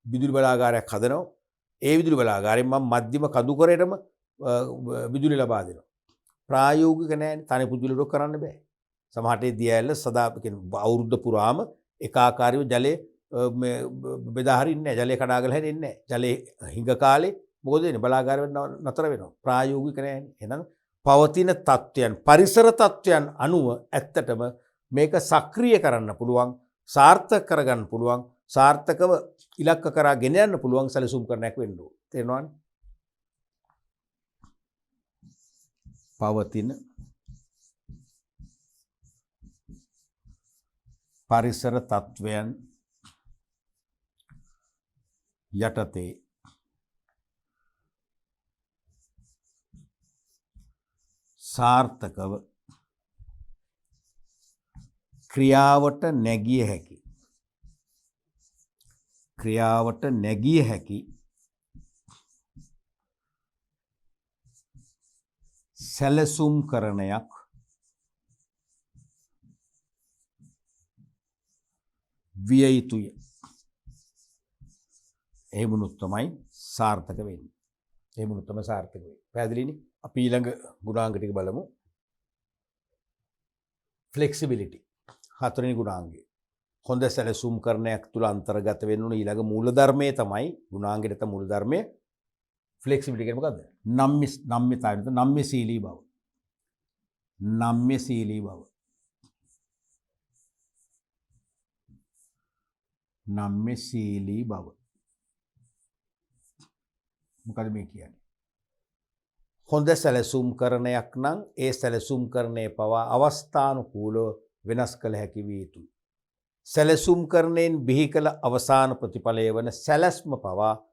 විදුලි බලාගාරයක් හදනවා. ඒ විදුලි බලාගාරයෙන් මම මධ්‍යම කදුකරේටම විදුලි ලබා දෙනවා. ප්‍රායෝගික නෑනේ. තනි පුද්ගලයෙකුට කරන්න බෑ. සමහරට ඒ දියැල සදා කියන්නේ අවුරුද්ද පුරාම ඒකාකාරීව ජලය බෙදා හරින්නේ නැහැ. ජලය කඩාගෙන හැරෙන්නේ නැහැ. ජලයේ හිඟ කාලේ මොකද වෙන්නේ? බලාගාර නතර වෙනවා. ප්‍රායෝගික නෑනේ. එහෙනම් පවතින තත්ත්වයන් පරිසර තත්ත්වයන් අනුව ඇත්තටම මේක සක්‍රිය කරන්න පුළුවන්, සාර්ථක කරගන්න පුළුවන්, සාර්ථකව ඉලක්ක කරා ගෙන යන්න පුළුවන් සැලසුම් කරන්නක් වෙන්න ඕන. තේරෙනවද? පවතින පරිසර තත්ත්වයන් යටතේ සාර්ථකව ක්‍රියාවට නැගිය හැකි සැලසුම් කරණයක් විය යුතුය. එහෙමනොත් තමයි සාර්ථක වෙන්නේ. එහෙමනොත් තමයි සාර්ථක වෙන්නේ. පැහැදිලිනේ? අපි ඊළඟ ගුණාංග ටික බලමු. ෆ්ලෙක්සිබිලිටි. හතරවෙනි ගුණාංගය. හොඳ සැලසුම් කරණයක් තුල අන්තර්ගත වෙන්න ඕන ඊළඟ මූලධර්මයේ තමයි ගුණාංගෙට තම මූලධර්මයේ ෆ්ලෙක්සිබිලිටි කියන්නේ මොකද්ද? නම්‍යතාවය, නම්‍යශීලී බව. නම්‍යශීලී බව. නම්‍යශීලී බව. මොකද මේ කියන්නේ? හොඳ සැලසුම් කරණයක් නම් ඒ සැලසුම් කරණේ පවා අවස්ථානුකූලව වෙනස් කළ හැකි විය යුතුයි. සැලසුම් කරණයෙන් බිහි කළ අවසාන ප්‍රතිඵලය වන සැලැස්ම පවා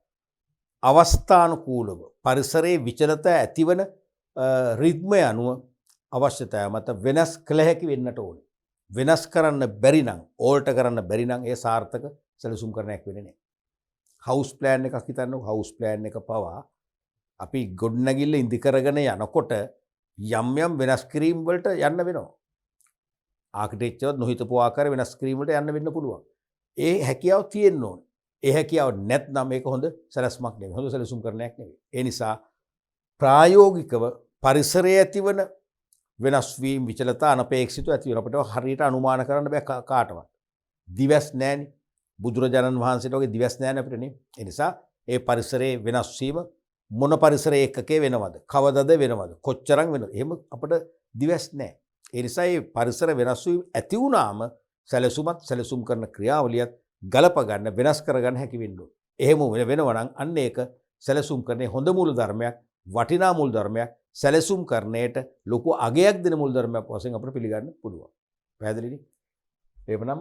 අවස්ථානුකූලව පරිසරයේ විචලත ඇතිවන රිද්මය අනුව අවශ්‍යතාවය මත වෙනස් කළ හැකි වෙන්නට ඕනේ. වෙනස් කරන්න බැරි නම්, ඕල්ටර් කරන්න බැරි නම් ඒ සාර්ථක සැලසුම් කරණයක් වෙන්නේ නැහැ. හවුස් ප්ලෑන් එකක් හිතන්නකො. හවුස් ප්ලෑන් එක පවා අපි ගොඩනැගිල්ල ඉදි කරගෙන යනකොට යම් යම් වෙනස් කිරීම් වලට යන්න වෙනවා. ආකිටෙක්චර් නොහිතපු ආකාර වෙනස් කිරීම් වලට යන්න වෙන්න පුළුවන්. ඒ හැකියාව තියෙන්න ඕනේ. ඒ හැකියාව නැත්නම් මේක හොඳ සැලැස්මක් නෙවෙයි. හොඳ සැලසුම් කරණයක් නෙවෙයි. ඒ නිසා ප්‍රායෝගිකව පරිසරයේ ඇතිවන වෙනස් වීම විචලතා අනපේක්ෂිතව ඇති වෙන අපිට හරියට අනුමාන කරන්න බෑ කාටවත්. දිවස් නැහැනේ. බුදුරජාණන් වහන්සේට වගේ දිවස් නැහැනේ අපිට නේ. ඒ නිසා ඒ පරිසරයේ වෙනස් වීම මොන පරිසරයේ එකකේ වෙනවද? කවදද වෙනවද? කොච්චරක් වෙනවද? එහෙම අපිට දිවස් නැහැ. ඒ නිසා මේ පරිසර වෙනස් වීම ඇති වුණාම සැලසුම් කරන ක්‍රියාවලියත් ගලප ගන්න වෙනස් කරගන්න හැකි වෙන්න ඕනේ. එහෙම වෙනවා නම් අන්න ඒක සැලසුම් කරන්නේ හොඳ මූල ධර්මයක්, වටිනා මූල ධර්මයක්, සැලසුම් කරන්නේට ලොකු අගයක් දෙන මූල ධර්මයක් වශයෙන් අපිට පිළිගන්න පුළුවන්. පැහැදිලිනේ? එහෙනම්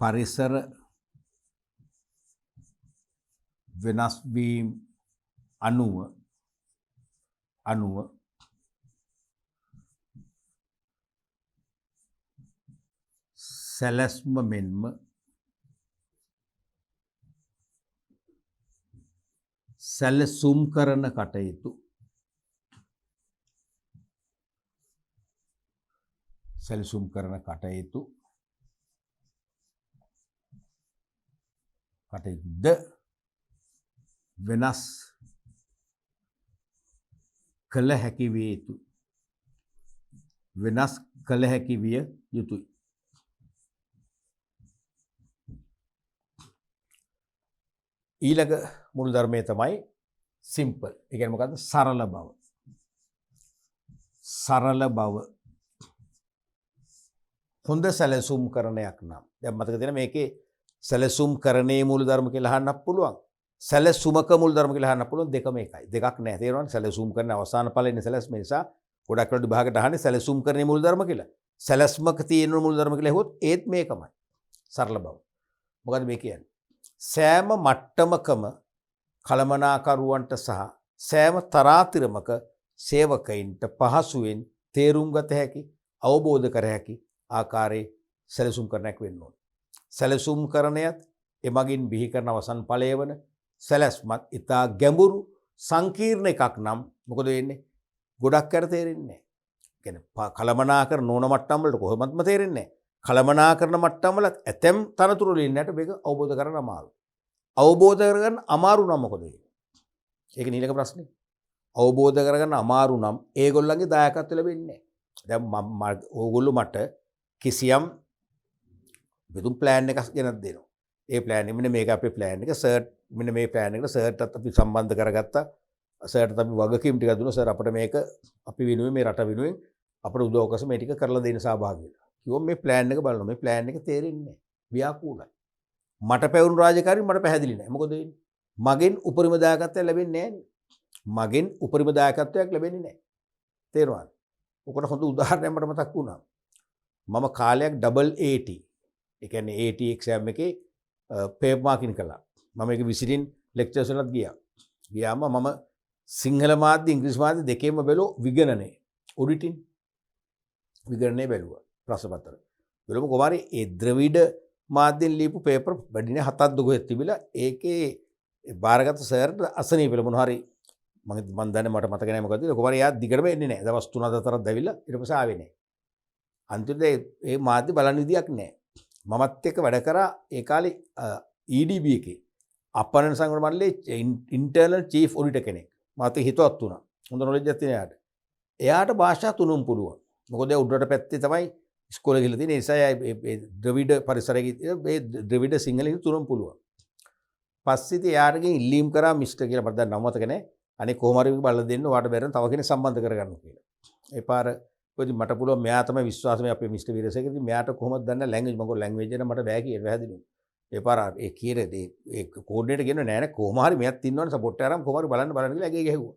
පරිසර වෙනස් වීම අනුව සැලැස්ම මෙන්ම සැලසුම් කරන කටයුතු ද වෙනස් කළ හැකි විය යුතුයි. වෙනස් කළ හැකි විය යුතුයි. ඊළඟ මුල් ධර්මයේ තමයි සිම්පල්. ඒ කියන්නේ මොකද්ද? සරල බව. සරල බව. හොඳ සැලසුම් කරණයක් නම්. දැන් මතක තියෙන මේකේ සැලසුම් කරණේ මූල ධර්ම කියලා අහන්නත් පුළුවන්. සැලසුමක මූල ධර්ම කියලා අහන්නත් පුළුවන්. දෙකම එකයි. දෙකක් නැහැ. තේරෙනවද? සැලසුම් කරන අවසාන ඵලෙන්නේ සැලැස්ම නිසා ගොඩක් වෙලාවට විභාගයට අහන්නේ සැලසුම් කරණේ මූල ධර්ම කියලා. සැලැස්මක තියෙන මූල ධර්ම කියලා හෙවොත් ඒත් මේකමයි. සරල බව. මොකද මේ කියන්නේ? සෑම මට්ටමකම කළමනාකරුවන්ට සහ සෑම තරාතිරමක සේවකයින්ට පහසුවෙන් තේරුම් ගත හැකි අවබෝධ කර හැකි ආකාරයේ සැලසුම් කරණයක් වෙන්න ඕන. සැලසුම් කරණයත් එමගින් බිහි කරන අවසන් ඵලය වන සැලැස්මත් ඉතා ගැඹුරු සංකීර්ණ එකක් නම් මොකද වෙන්නේ? ගොඩක් අර තේරෙන්නේ නැහැ. කියන්නේ කළමනාකර නොවන මට්ටම් වලට කොහොමත්ම තේරෙන්නේ නැහැ. කළමනාකරන මට්ටම් වල ඇතැම් තනතුරු වලින් නැට මේක අවබෝධ කරගන්න අමාරුයි. අවබෝධ කරගන්න අමාරු නම් මොකද වෙන්නේ? ඒක ඊළඟ ප්‍රශ්නේ. අවබෝධ කරගන්න අමාරු නම් ඒගොල්ලන්ගේ දායකත්වය ලැබෙන්නේ නැහැ. දැන් ඕගොල්ලෝ මට කිසියම් බෙදුම් ප්ලෑන් එකක් ගෙනත් දෙනවා. ඒ ප්ලෑන් එක මෙන්න මේක අපේ ප්ලෑන් එක සර්ට් මෙන්න මේ ප්ලෑන් එකට සර්ට්ත් අපි සම්බන්ධ කරගත්තා. සර්ට්ත් අපි වගකීම් ටිකක් දුන්නා. සර් අපිට මේක අපි වෙනුවෙන් මේ රට වෙනුවෙන් අපිට උදව්කස මේ ටික කරලා දෙන්න සහභාගී වෙනවා. කිව්වොත් මේ ප්ලෑන් එක බලනවා. මේ ප්ලෑන් එක තේරෙන්නේ නැහැ. ව්‍යාකූලයි. මට පැවුණු රාජකාරී මට පැහැදිලි නැහැ. මොකද වෙන්නේ? මගෙන් උපරිම දායකත්වයක් ලැබෙන්නේ නැහැ. මගෙන් උපරිම දායකත්වයක් ලැබෙන්නේ නැහැ. තේරුණාද? ඔකට හොඳ උදාහරණයක් මට මතක් වුණා. මම කාලයක් ඩබල් AT ඒ කියන්නේ AT එක්සෑම් එකේ පේපර් මාකින් කළා. මම ඒක විසිටින් ලෙක්චර්ස් වලත් ගියා. ගියාම මම සිංහල මාධ්‍ය ඉංග්‍රීසි මාධ්‍ය දෙකේම බැලුවා විගණනේ. ඔඩිටින් විගණනේ බැලුවා ප්‍රශ්න පත්‍ර. බැලුවම කොහොමරි ඒ ද්‍රවිඩ මාධ්‍යෙන් ලියපු පේපර් වැඩිනේ 7ක් දුගොහෙත් තිබිලා ඒකේ බාරගත්ත සර්ට අසනීප වෙලා මොන හරි මම දන්නේ මට මතක නැහැ මොකද කොහොමද එයා දිගටම එන්නේ නැහැ දවස් 3-4ක් දැවිලා ඊට පස්සේ ආවේ නැහැ අන්තිමට ඒ මාධ්‍ය බලන්න විදියක් නැහැ මමත් එක්ක වැඩ කරා ඒ කාලේ EDB එකේ අපරණ සංග්‍රහ මණ්ඩලයේ ඉන්ටර්නල් චීෆ් ඔඩිටර් කෙනෙක් මාත් හිතවත් වුණා හොඳ නොලෙජ් එකක් තියෙන එයාට භාෂා තුනම පුළුවන් මොකද එයා උඩරට පැත්තේ තමයි ඉස්කෝලේ ගිහලා තියෙන නිසා ඒ ද්‍රවිඩ පරිසරයේ මේ ද්‍රවිඩ සිංහලෙන් තුනම පුළුවන් පස්සේ ඉතින් එයාටගෙන් ඉල්ලීම් කරා මිස්ටර් කියලා මට දැන් නම මතක නැහැ අනේ කොහොම හරි බලලා දෙන්න ඔයාට බැරි නම් තව කෙනෙක් සම්බන්ධ කරගන්න කියලා. ඒ පාර කොහොමද මට පුළුවන් මෙයා තමයි විශ්වාසමයි අපේ මිස්ටර් වීරසේකර ඉතින් මෙයාට කොහොමද දන්නේ ලැන්ග්වේජ් මම ලැන්ග්වේජ් එක මට බෑ කියලා පැහැදිලිව. ඒ පාර ඒ කීරේ ඒ කෝඩිනේටර් කියනවා නෑ නෑ කොහොම හරි මෙයාත් ඉන්නවනේ සපෝට් එකක් අරන් කොහොම හරි බලන්න කියලා ඇගේ ගැහුවා.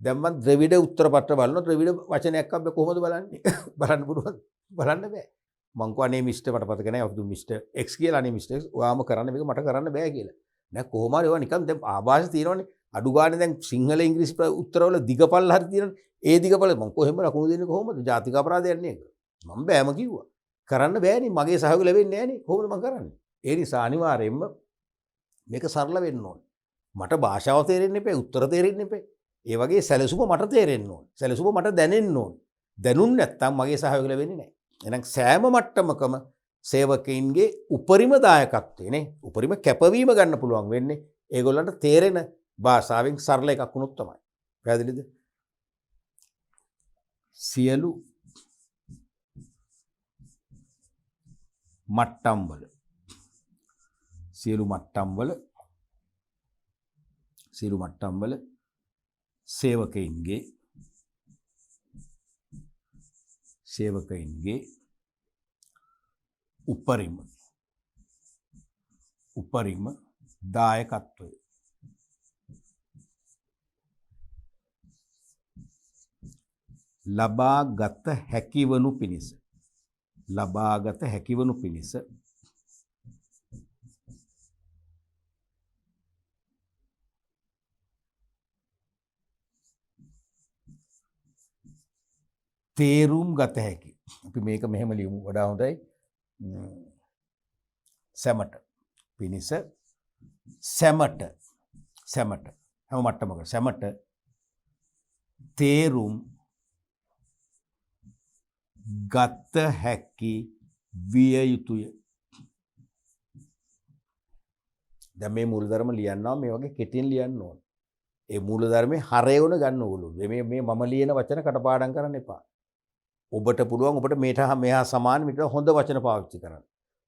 දැන් මම ද්‍රවිඩ උත්තර පත්‍ර බලනවා ද්‍රවිඩ වචනයක් අබ්බ කොහොමද බලන්නේ? බලන්න පුළුවන්. බලන්න බෑ. මං කෝ අනේ මිස්ටර් මට මතක නෑ අපි මිස්ටර් X කියලා අනේ මිස්ටර් ඔයාම කරන්න මේක මට කරන්න බෑ කියලා. නෑ කොහොම හරි ඔයා නිකන් දැන් ආభాෂ තියෙනවනේ අඩු ගානේ දැන් සිංහල ඉංග්‍රීසි උත්තරවල දිගපල්ල හරි තියෙනවනේ ඒ දිගපල්ල මං කොහෙම ලකුණු දෙන්නේ කොහොමද ජාතික අපරාධයක් නේ ඒක මම බෑම කිව්වා කරන්න බෑනේ මගේ සහයෝගය ලැබෙන්නේ නෑනේ කොහොමද මං කරන්නේ ඒ නිසා අනිවාර්යයෙන්ම මේක සරල වෙන්න ඕනේ මට භාෂාව තේරෙන්න එපා උත්තර තේරෙන්න එපා ඒ වගේ සැලසුම මට තේරෙන්න ඕනේ සැලසුම මට දැනෙන්න ඕනේ දැනුන් නැත්තම් මගේ සහයෝගය ලැබෙන්නේ නෑ එහෙනම් සෑම මට්ටමකම සේවකයින්ගේ උපරිම දායකත්වය නේ උපරිම කැපවීම ගන්න පුළුවන් වෙන්නේ ඒගොල්ලන්ට තේරෙන භාෂාවෙන් සරල එකක් වුණොත් තමයි. පැහැදිලිද? සියලු මට්ටම් වල සේවකයින්ගේ උපරිම දායකත්වය ලබාගත හැකිවනු පිණිස තේරුම් ගත හැකි අපි මේක මෙහෙම ලියමු වඩා හොඳයි සැමට පිණිස සැමට හැම මට්ටමක සැමට තේරුම් ගත හැකි විය යුතුය. දැන් මේ මූලධර්ම ලියනවා මේ වගේ කෙටියෙන් ලියන්න ඕන. ඒ මූලධර්මේ හරයවන ගන්න ඕගොල්ලෝ. මේ මම ලියන වචන කටපාඩම් කරන්න එපා. ඔබට පුළුවන් ඔබට මෙහා සමාන මිට හොඳ වචන පාවිච්චි කරන්න.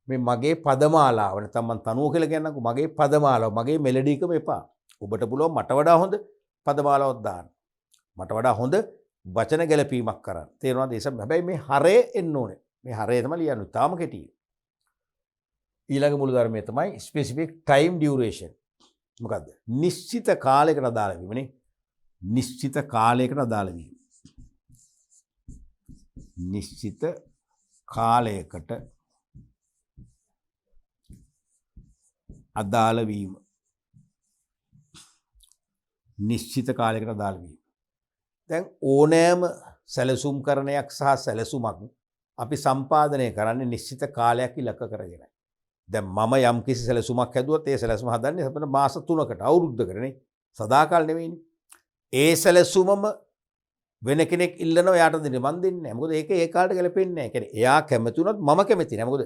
මේ මගේ පදමාලාව නැත්නම් මම තනුව කියලා කියන්නකෝ මගේ පදමාලාව මගේ මෙලඩි එකම එපා. ඔබට පුළුවන් මට වඩා හොඳ පදමාලාවක් දාන්න. මට වඩා හොඳ වචන ගැලපීමක් කරන්න. තේරුණාද? ඒක හැබැයි මේ හරය එන්න ඕනේ. මේ හරය තමයි ලියන්නේ. තාම කෙටි. ඊළඟ මූලධර්මය තමයි ස්පෙસિෆික් ටයිම් ඩියුරේෂන්. මොකද්ද? නිශ්චිත කාලයකට අදාළ වීමනේ. නිශ්චිත කාලයකට අදාළ වීම. නිශ්චිත කාලයකට අදාළ වීම. නිශ්චිත කාලයකට අදාළ වීම. දැන් ඕනෑම සැලසුම් කරණයක් සහ සැලසුමක් අපි සම්පාදනය කරන්නේ නිශ්චිත කාලයක් ඉලක්ක කරගෙනයි. දැන් මම යම් කිසි සැලසුමක් හැදුවොත් ඒ සැලසුම හදන්නේ අපිට මාස 3කට අවුරුද්දකටනේ. සදාකාල නෙවෙයිනේ. ඒ සැලසුමම වෙන කෙනෙක් ඉල්ලනවා යාට දෙන්න මන් දෙන්නේ නැහැ. මොකද ඒක ඒ කාලයට ගැලපෙන්නේ නැහැ. කියන්නේ එයා කැමති වුණත් මම කැමති නැහැ. මොකද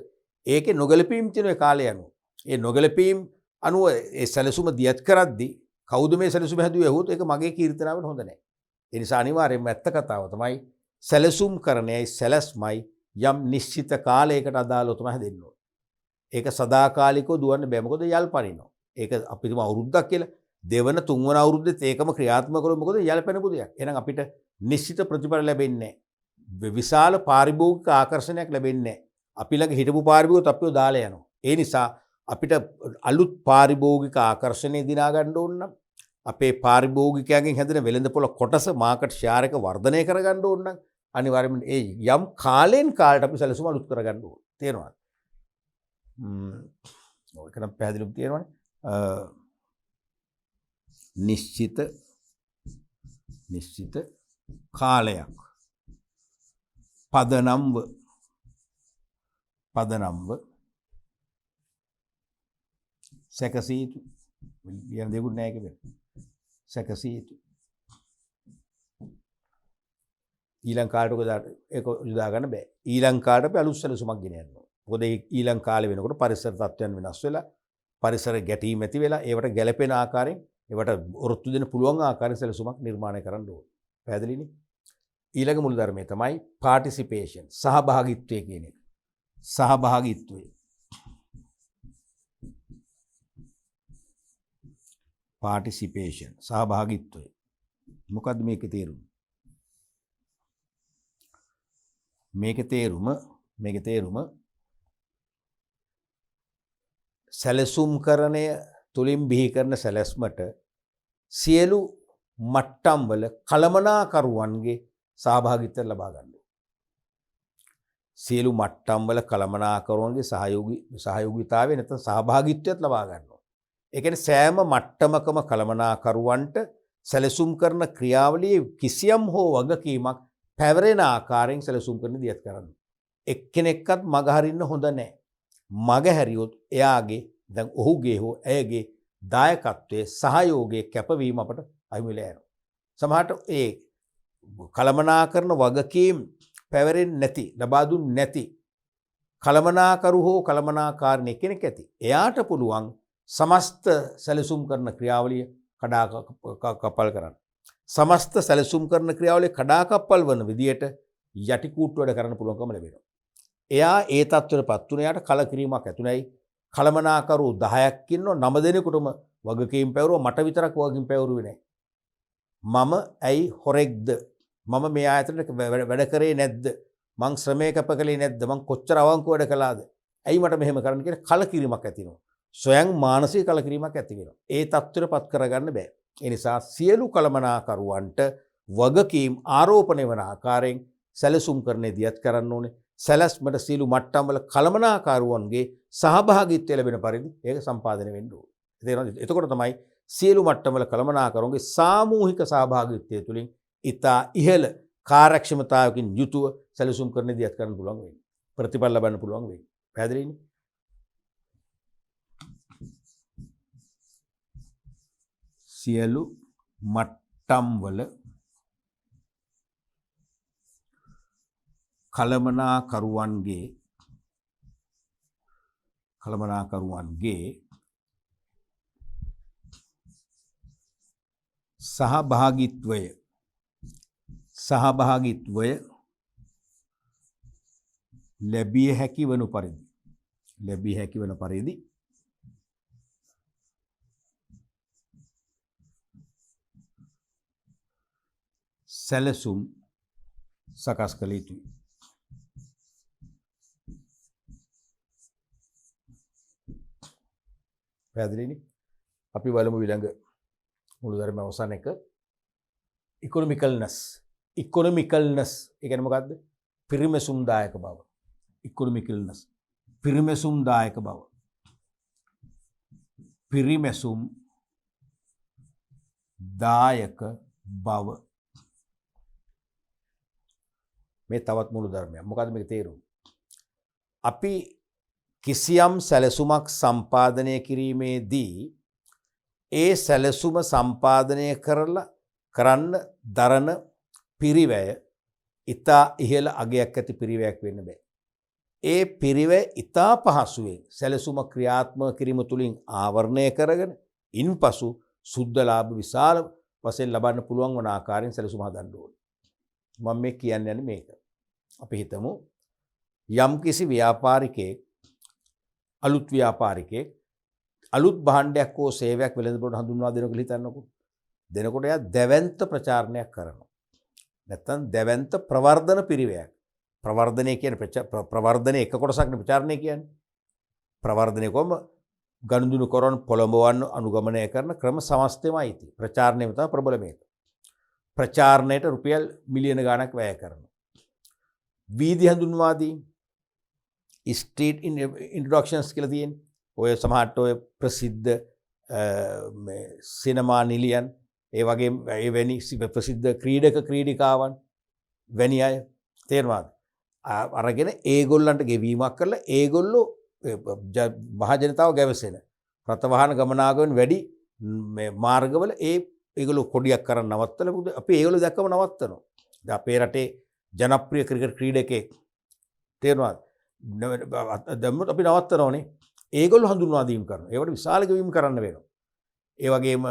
ඒකේ නොගැලපීම් තියෙන ඒ කාලය අනුව. ඒ නොගැලපීම් අනුව ඒ සැලසුම දියත් කරද්දී කවුද මේ සැලසුම හැදුවේ ඇහුවොත් ඒක මගේ කීර්තනාවට හොඳ නැහැ. ඒ නිසා අනිවාර්යයෙන්ම ඇත්ත කතාව තමයි සැලසුම් කරණයයි සැලස්මයි යම් නිශ්චිත කාලයකට අදාළව තමයි දෙන්න ඕනේ. ඒක සදාකාලිකව දුවන්න බෑ. මොකද යල් පනිනවා. ඒක අපිටම අවුරුද්දක් කියලා දෙවන තුන්වන අවුරුද්දෙත් ඒකම ක්‍රියාත්මක කරොත් මොකද යල් පැනපු දෙයක්. එහෙනම් අපිට නිශ්චිත ප්‍රතිඵල ලැබෙන්නේ නැහැ. විශාල පාරිභෝගික ආකර්ෂණයක් ලැබෙන්නේ නැහැ. අපි ළඟ හිටපු පාරිභෝගිකයෝ අපිව දාලා යනවා. ඒ නිසා අපිට අලුත් පාරිභෝගික ආකර්ෂණය දිනා ගන්න ඕන නම් අපේ පාරිභෝගිකයන්ගෙන් හැදෙන වෙළඳපොළ කොටස මාකට් ෂෙයාර් එක වර්ධනය කරගන්න ඕන නම් අනිවාර්යයෙන්ම ඒ යම් කාලෙන් කාලට අපි සැලසුම අලුත් කරගන්න ඕන. තේරෙනවද? ඔය කරන් පැහැදිලිව තියෙනවනේ. නිශ්චිත කාලයක් පදනම්ව සැකසී යුතු ලියන දෙකුත් නැහැ කියලා. සැකසී යුතු ඊළඟ කාලයකට ඒක යොදා ගන්න බෑ. ඊළඟ කාලයට අපි අලුත් සැලසුමක් ගෙන යනවා. මොකද ඒ ඊළඟ කාලේ වෙනකොට පරිසර තත්ත්වයන් වෙනස් වෙලා පරිසර ගැටීම් ඇති වෙලා ඒවට ගැළපෙන ආකාරයෙන් ඒවට ඔරොත්තු දෙන්න පුළුවන් ආකාරයෙන් සැලසුමක් නිර්මාණය කරන්න ඕනේ. පැහැදිලිනේ? ඊළඟ මූලධර්මය තමයි පාටිසිපේෂන් සහභාගීත්වය කියන එක. සහභාගීත්වය. පාටිසිපේෂන් සහභාගීත්වය. මොකද්ද මේකේ තේරුම? මේකේ තේරුම සැලසුම්කරණය තුලින් බිහි කරන සැලැස්මට සියලු මට්ටම් වල කළමනාකරුවන්ගේ සහභාගීත්වය ලබා ගන්න. සියලු මට්ටම් වල කළමනාකරුවන්ගේ සහයෝගීතාවය නැත්නම් සහභාගීත්වයත් ලබා ගන්නවා. ඒ කියන්නේ සෑම මට්ටමකම කළමනාකරුවන්ට සැලසුම් කරන ක්‍රියාවලියේ කිසියම් හෝ වගකීමක් පැවරෙන ආකාරයෙන් සැලසුම් කරන්න දියත් කරන්න. එක්කෙනෙක්වත් මග හරින්න හොඳ නැහැ. මග හැරියොත් එයාගේ දැන් ඔහුගේ හෝ ඇයගේ දායකත්වයේ සහයෝගයේ කැපවීම අපට අහිමි වෙලා යනවා. සමහරට ඒ කළමනාකරන වගකීම් පැවරෙන්නේ නැති, ලබා දුන්නේ නැති කළමනාකරු හෝ කළමනාකාරණේ කෙනෙක් ඇති. එයාට පුළුවන් සමස්ත සැලසුම් කරන ක්‍රියාවලිය කඩාකප්පල් කරන්න. සමස්ත සැලසුම් කරන ක්‍රියාවලිය කඩාකප්පල් වන විදියට යටිකූට්ටු වැඩ කරන්න පුළුවන්කම ලැබෙනවා. එයා ඒ තත්ත්වයටපත් වුණ යාට කලකිරීමක් ඇතුණයි. කළමනාකරු 10ක් ඉන්නවා 9 දෙනෙකුටම වගකීම් පැවරුවා මට විතරක් වගකීම් පැවරුවේ නැහැ. මම ඇයි හොරෙක්ද? මම මේ ආයතනයට වැඩ කරේ නැද්ද? මං ශ්‍රමය කැප කළේ නැද්ද? මං කොච්චර අවංකව වැඩ කළාද? ඇයි මට මෙහෙම කරන්න කියලා කලකිරීමක් ඇති වෙනවා. ස්වයං මානසික කලකිරීමක් ඇති වෙනවා. ඒ තත්ත්වයටපත් කරගන්න බෑ. ඒ නිසා සියලු කළමනාකරුවන්ට වගකීම් ආරෝපණය වන ආකාරයෙන් සැලසුම් කරන්නේ දියත් කරන්න ඕනේ. සැලැස්මට සියලු මට්ටම් වල කළමනාකරුවන්ගේ සහභාගීත්වය ලැබෙන පරිදි ඒක සම්පාදනය වෙන්න ඕනේ. තේරෙනවද? එතකොට තමයි සියලු මට්ටම් වල කළමනාකරුවන්ගේ සාමූහික සහභාගීත්වය තුළින් ඉතා ඉහළ කාර්යක්ෂමතාවකින් යුතුව සැලසුම් කරන්නේ දියත් කරන්න පුළුවන් වෙන්නේ. ප්‍රතිඵල ලබන්න පුළුවන් වෙන්නේ. පැහැදිලිනේ? සියලු මට්ටම් වල කළමනාකරුවන්ගේ සහභාගීත්වය ලැබිය හැකි වනු පරිදි ලැබිය හැකි වන පරිදි සැලසුම් සකස් කළ යුතුයි. පැහැදිලිනේ? අපි බලමු ඊළඟ මුලධර්ම අවසාන එක ඉකොනොමිකල්නස්. ඉකොනොමිකල්නස් ඒ කියන්නේ මොකද්ද? පිරිමැසුම්දායක බව. ඉකොනොමිකල්නස් පිරිමැසුම්දායක බව. පිරිමැසුම් දායක බව. මේ තවත් මුළු ධර්මයක්. මොකද්ද මේක තේරුම? අපි කිසියම් සැලසුමක් සම්පාදනය කිරීමේදී ඒ සැලසුම සම්පාදනය කරන්න දරන පිරිවැය ඉතා ඉහළ අගයක් ඇති පිරිවැයක් වෙන්න බෑ. ඒ පිරිවැය ඉතා පහසුවෙන් සැලසුම ක්‍රියාත්මක කිරීම තුළින් ආවරණය කරගෙන ඉන්පසු සුද්ධ ලාභ විශාල වශයෙන් ලබන්න පුළුවන් වන ආකාරයෙන් සැලසුම හදන්න ඕනේ. මම මේ කියන්නේ මේක. අපි හිතමු යම්කිසි ව්‍යාපාරිකයෙක් අලුත් ව්‍යාපාරිකයෙක් අලුත් භාණ්ඩයක් හෝ සේවයක් වෙළඳපොළට හඳුන්වා දෙනවා කියලා හිතන්නකෝ. දෙනකොට එයා දැවැන්ත ප්‍රචාරණයක් කරනවා. නැත්තම් දැවැන්ත ප්‍රවර්ධන පිරිවැයක්. ප්‍රවර්ධනය කියන්නේ ප්‍රවර්ධනයේ එක කොටසක් නේ ප්‍රචාරණය කියන්නේ. ප්‍රවර්ධනය කොහොම ගනුදෙනු කරන පොළඹවන්න අනුගමනය කරන ක්‍රම සමස්තෙමයි ඉති. ප්‍රචාරණයම තමයි ප්‍රබල මේක. ප්‍රචාරණයට රුපියල් මිලියන ගණක් වැය කරනවා. වීදි හඳුන්වා දීම ස්ට්‍රීට් ඉන්ට්‍රොඩක්ෂන්ස් කියලා තියෙන්නේ. ඔය සමහරට ඔය ප්‍රසිද්ධ සිනමා නිලියන් ඒ වගේ එවැනි ප්‍රසිද්ධ ක්‍රීඩිකාවන් වැනි අය තේරෙනවද? අරගෙන ඒගොල්ලන්ට ගෙවීමක් කරලා ඒගොල්ලෝ මහ ජනතාව ගැවසෙන රථවාහන ගමනාගමන වැඩි මාර්ගවල ඒගොල්ලෝ කොඩියක් කරන් නවත්තලා අපි ඒගොල්ලෝ දැක්කම නවත්තනවා. දැන් අපේ රටේ ජනප්‍රිය ක්‍රිකට් ක්‍රීඩකයෙක් තේරෙනවද? දැම්මොත් අපි නවත්තනෝනේ. ඒගොල්ලෝ හඳුන්වා දීම් කරනවා. ඒවට විශාල ගෙවීම් කරන්න වෙනවා. ඒ වගේම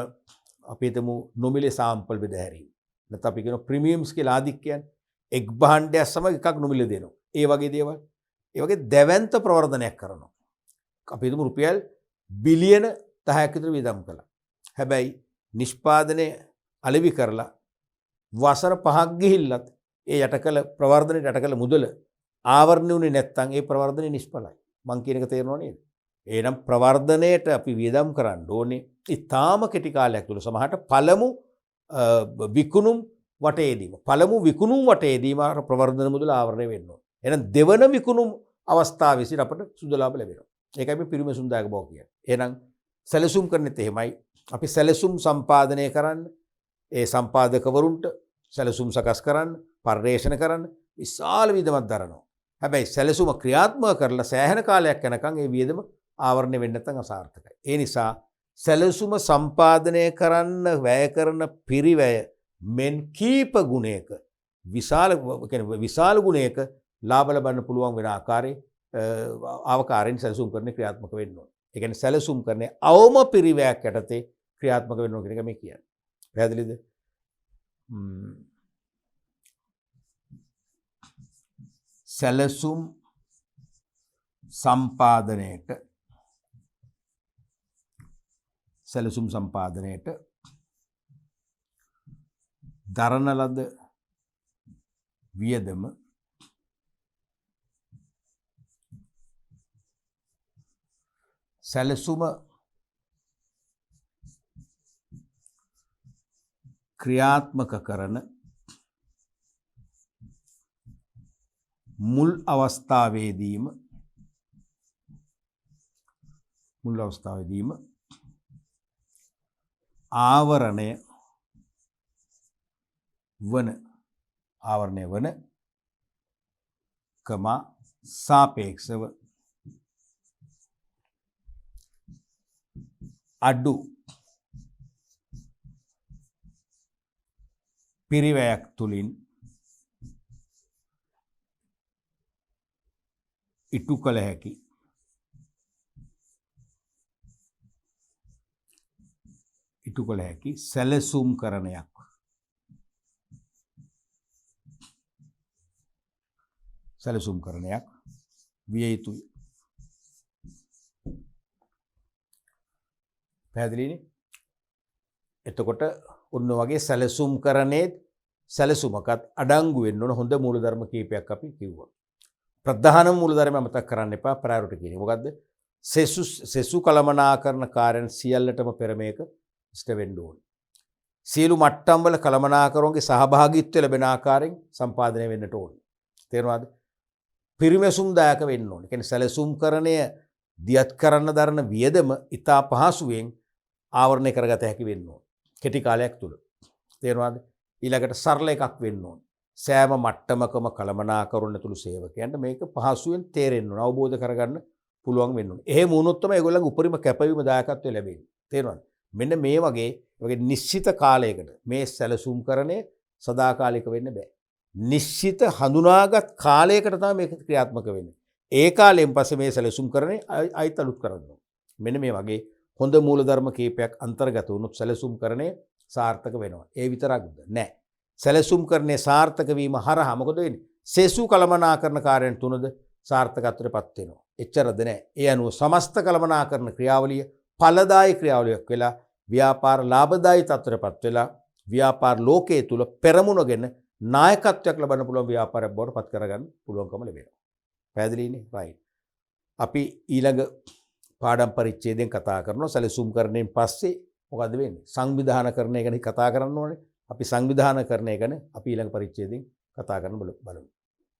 අපි හිතමු නොමිලේ සාම්පල් බෙදා හැරීම. නැත්නම් අපි කියන ප්‍රීමියම්ස් කියලා ආදික් කියන්නේ එක් භාණ්ඩයක් සමග එකක් නොමිලේ දෙනවා. ඒ වගේ දේවල්. ඒ වගේ දැවැන්ත ප්‍රවර්ධනයක් කරනවා. අපි හිතමු රුපියල් බිලියන 10ක් විතර වියදම් කළා. හැබැයි නිෂ්පාදනය අලෙවි කරලා වසර 5ක් ගිහිල්ලත් ඒ යටකල ප්‍රවර්ධනයට යටකල මුදල ආවරණය වුණේ නැත්නම් ඒ ප්‍රවර්ධනය නිෂ්ඵලයි. මං කියන එක තේරෙනව නේද? එහෙනම් ප්‍රවර්ධනයට අපි වියදම් කරන්න ඕනේ ඉතාම කෙටි කාලයක් තුළ. සමහරට පළමු විකුණුම් වටේදීම අර ප්‍රවර්ධන මුදල ආවරණය වෙන්න ඕනේ. එහෙනම් දෙවන විකුණුම් අවස්ථාවේ සිට අපට සුදු ලාභ ලැබෙනවා. ඒකයි මේ පිරිමැසුම් දායක බව කියන්නේ. එහෙනම් සැලසුම් කරන්නෙත් එහෙමයි. අපි සැලසුම් සම්පාදනය කරන්න ඒ සම්පාදකවරුන්ට සැලසුම් සකස් කරන්න පර්යේෂණ කරන්න විශාල වියදමක් දරනවා. හැබැයි සැලසුම ක්‍රියාත්මක කරලා සෑහෙන කාලයක් යනකම් ඒ වියදම ආවරණය වෙන්නේ නැත්නම් අසාර්ථකයි. ඒ නිසා සැලසුම සම්පාදනය කරන්න වැය කරන පිරිවැය මෙන් කීප ගුණයක විශාල ගුණයක ලාභ ලබන්න පුළුවන් වෙන ආකාරයේ ආකාරයෙන් සැලසුම් කරන්නේ ක්‍රියාත්මක වෙන්න ඕනේ. ඒ කියන්නේ සැලසුම් කරන්නේ අවම පිරිවැයක් යටතේ ක්‍රියාත්මක වෙන්න ඕන කියන එක මේ කියන්නේ. පැහැදිලිද? සැලසුම් සම්පාදනයට දරන ලද වියදම සැලසුම ක්‍රියාත්මක කරන මුල් අවස්ථාවේදීම ආවරණය වන සාපේක්ෂව අඩු පිරිවැයක් තුලින් ඉටු කළ හැකි සැලසුම් කරණයක් විය යුතුයි. පැහැදිලිනේ? එතකොට ඔන්න වගේ සැලසුම් කරන්නේ සැලසුමකත් අඩංගු වෙන්න ඕන හොඳ මූලධර්ම කීපයක් අපි කිව්වා. ප්‍රධාන මූලධර්ම අමතක කරන්න එපා ප්‍රයොරිටි කියන්නේ. මොකද්ද? සෙසු කළමනාකරණ කාර්යයන් සියල්ලටම පෙර මේක ඉෂ්ට වෙන්න ඕන. සියලු මට්ටම් වල කළමනාකරුවන්ගේ සහභාගීත්වය ලැබෙන ආකාරයෙන් සම්පාදනය වෙන්නට ඕන. තේරුණාද? පිරිමැසුම් දායක වෙන්න ඕන. කියන්නේ සැලසුම්කරණය දියත් කරන්න දරන වියදම ඉතා පහසුවෙන් ආවරණය කරගත හැකි වෙන්න ඕන. කෙටි කාලයක් තුල. තේරුණාද? ඊළඟට සරල එකක් වෙන්න ඕන. සෑම මට්ටමකම කළමනාකරන තුළු සේවකයන්ට මේක පහසුවෙන් තේරෙන්න ඕන. අවබෝධ කරගන්න පුළුවන් වෙන්න ඕන. එහෙම වුණොත් තමයි ඒගොල්ලන්ගේ උපරිම කැපවීම දායකත්වය ලැබෙන්නේ. තේරුණාද? මෙන්න මේ වගේ නිශ්චිත කාලයකට මේ සැලසුම්කරණය සදාකාලික වෙන්න බෑ. නිශ්චිත හඳුනාගත් කාලයකට තමයි මේක ක්‍රියාත්මක වෙන්නේ. ඒ කාලයෙන් පස්සේ මේ සැලසුම්කරණය අයිත් අලුත් කරන්න ඕන. මෙන්න මේ වගේ හොඳ මූලධර්ම කීපයක් අන්තර්ගත වුණොත් සැලසුම්කරණය සාර්ථක වෙනවා. ඒ විතරක්ද නෑ. සැලසුම්කරණය සාර්ථක වීම හරහා මොකද වෙන්නේ? සෙසු කළමනාකරණ කාර්යයන් තුනද සාර්ථකත්වයටපත් වෙනවා. එච්චරද නෑ. ඒ අනුව සමස්ත කළමනාකරණ ක්‍රියාවලිය ඵලදායී ක්‍රියාවලියක් වෙලා ව්‍යාපාර ලාභදායී තත්ත්වයටපත් වෙලා ව්‍යාපාර ලෝකයේ තුල පෙරමුණගෙන නායකත්වයක් ලබන්න පුළුවන් ව්‍යාපාරයක් බවට පත් කරගන්න පුළුවන්කම ලැබෙනවා. පැහැදිලිනේ? රයිට්. අපි ඊළඟ පාඩම් පරිච්ඡේදයෙන් කතා කරනවා සැලසුම්කරණයෙන් පස්සේ මොකද වෙන්නේ? සංවිධානකරණය ගැන කතා කරන්න ඕනේ. අපි සංවිධානකරණය ගැන අපි ඊළඟ පරිච්ඡේදයෙන් කතා කරන්න බලමු.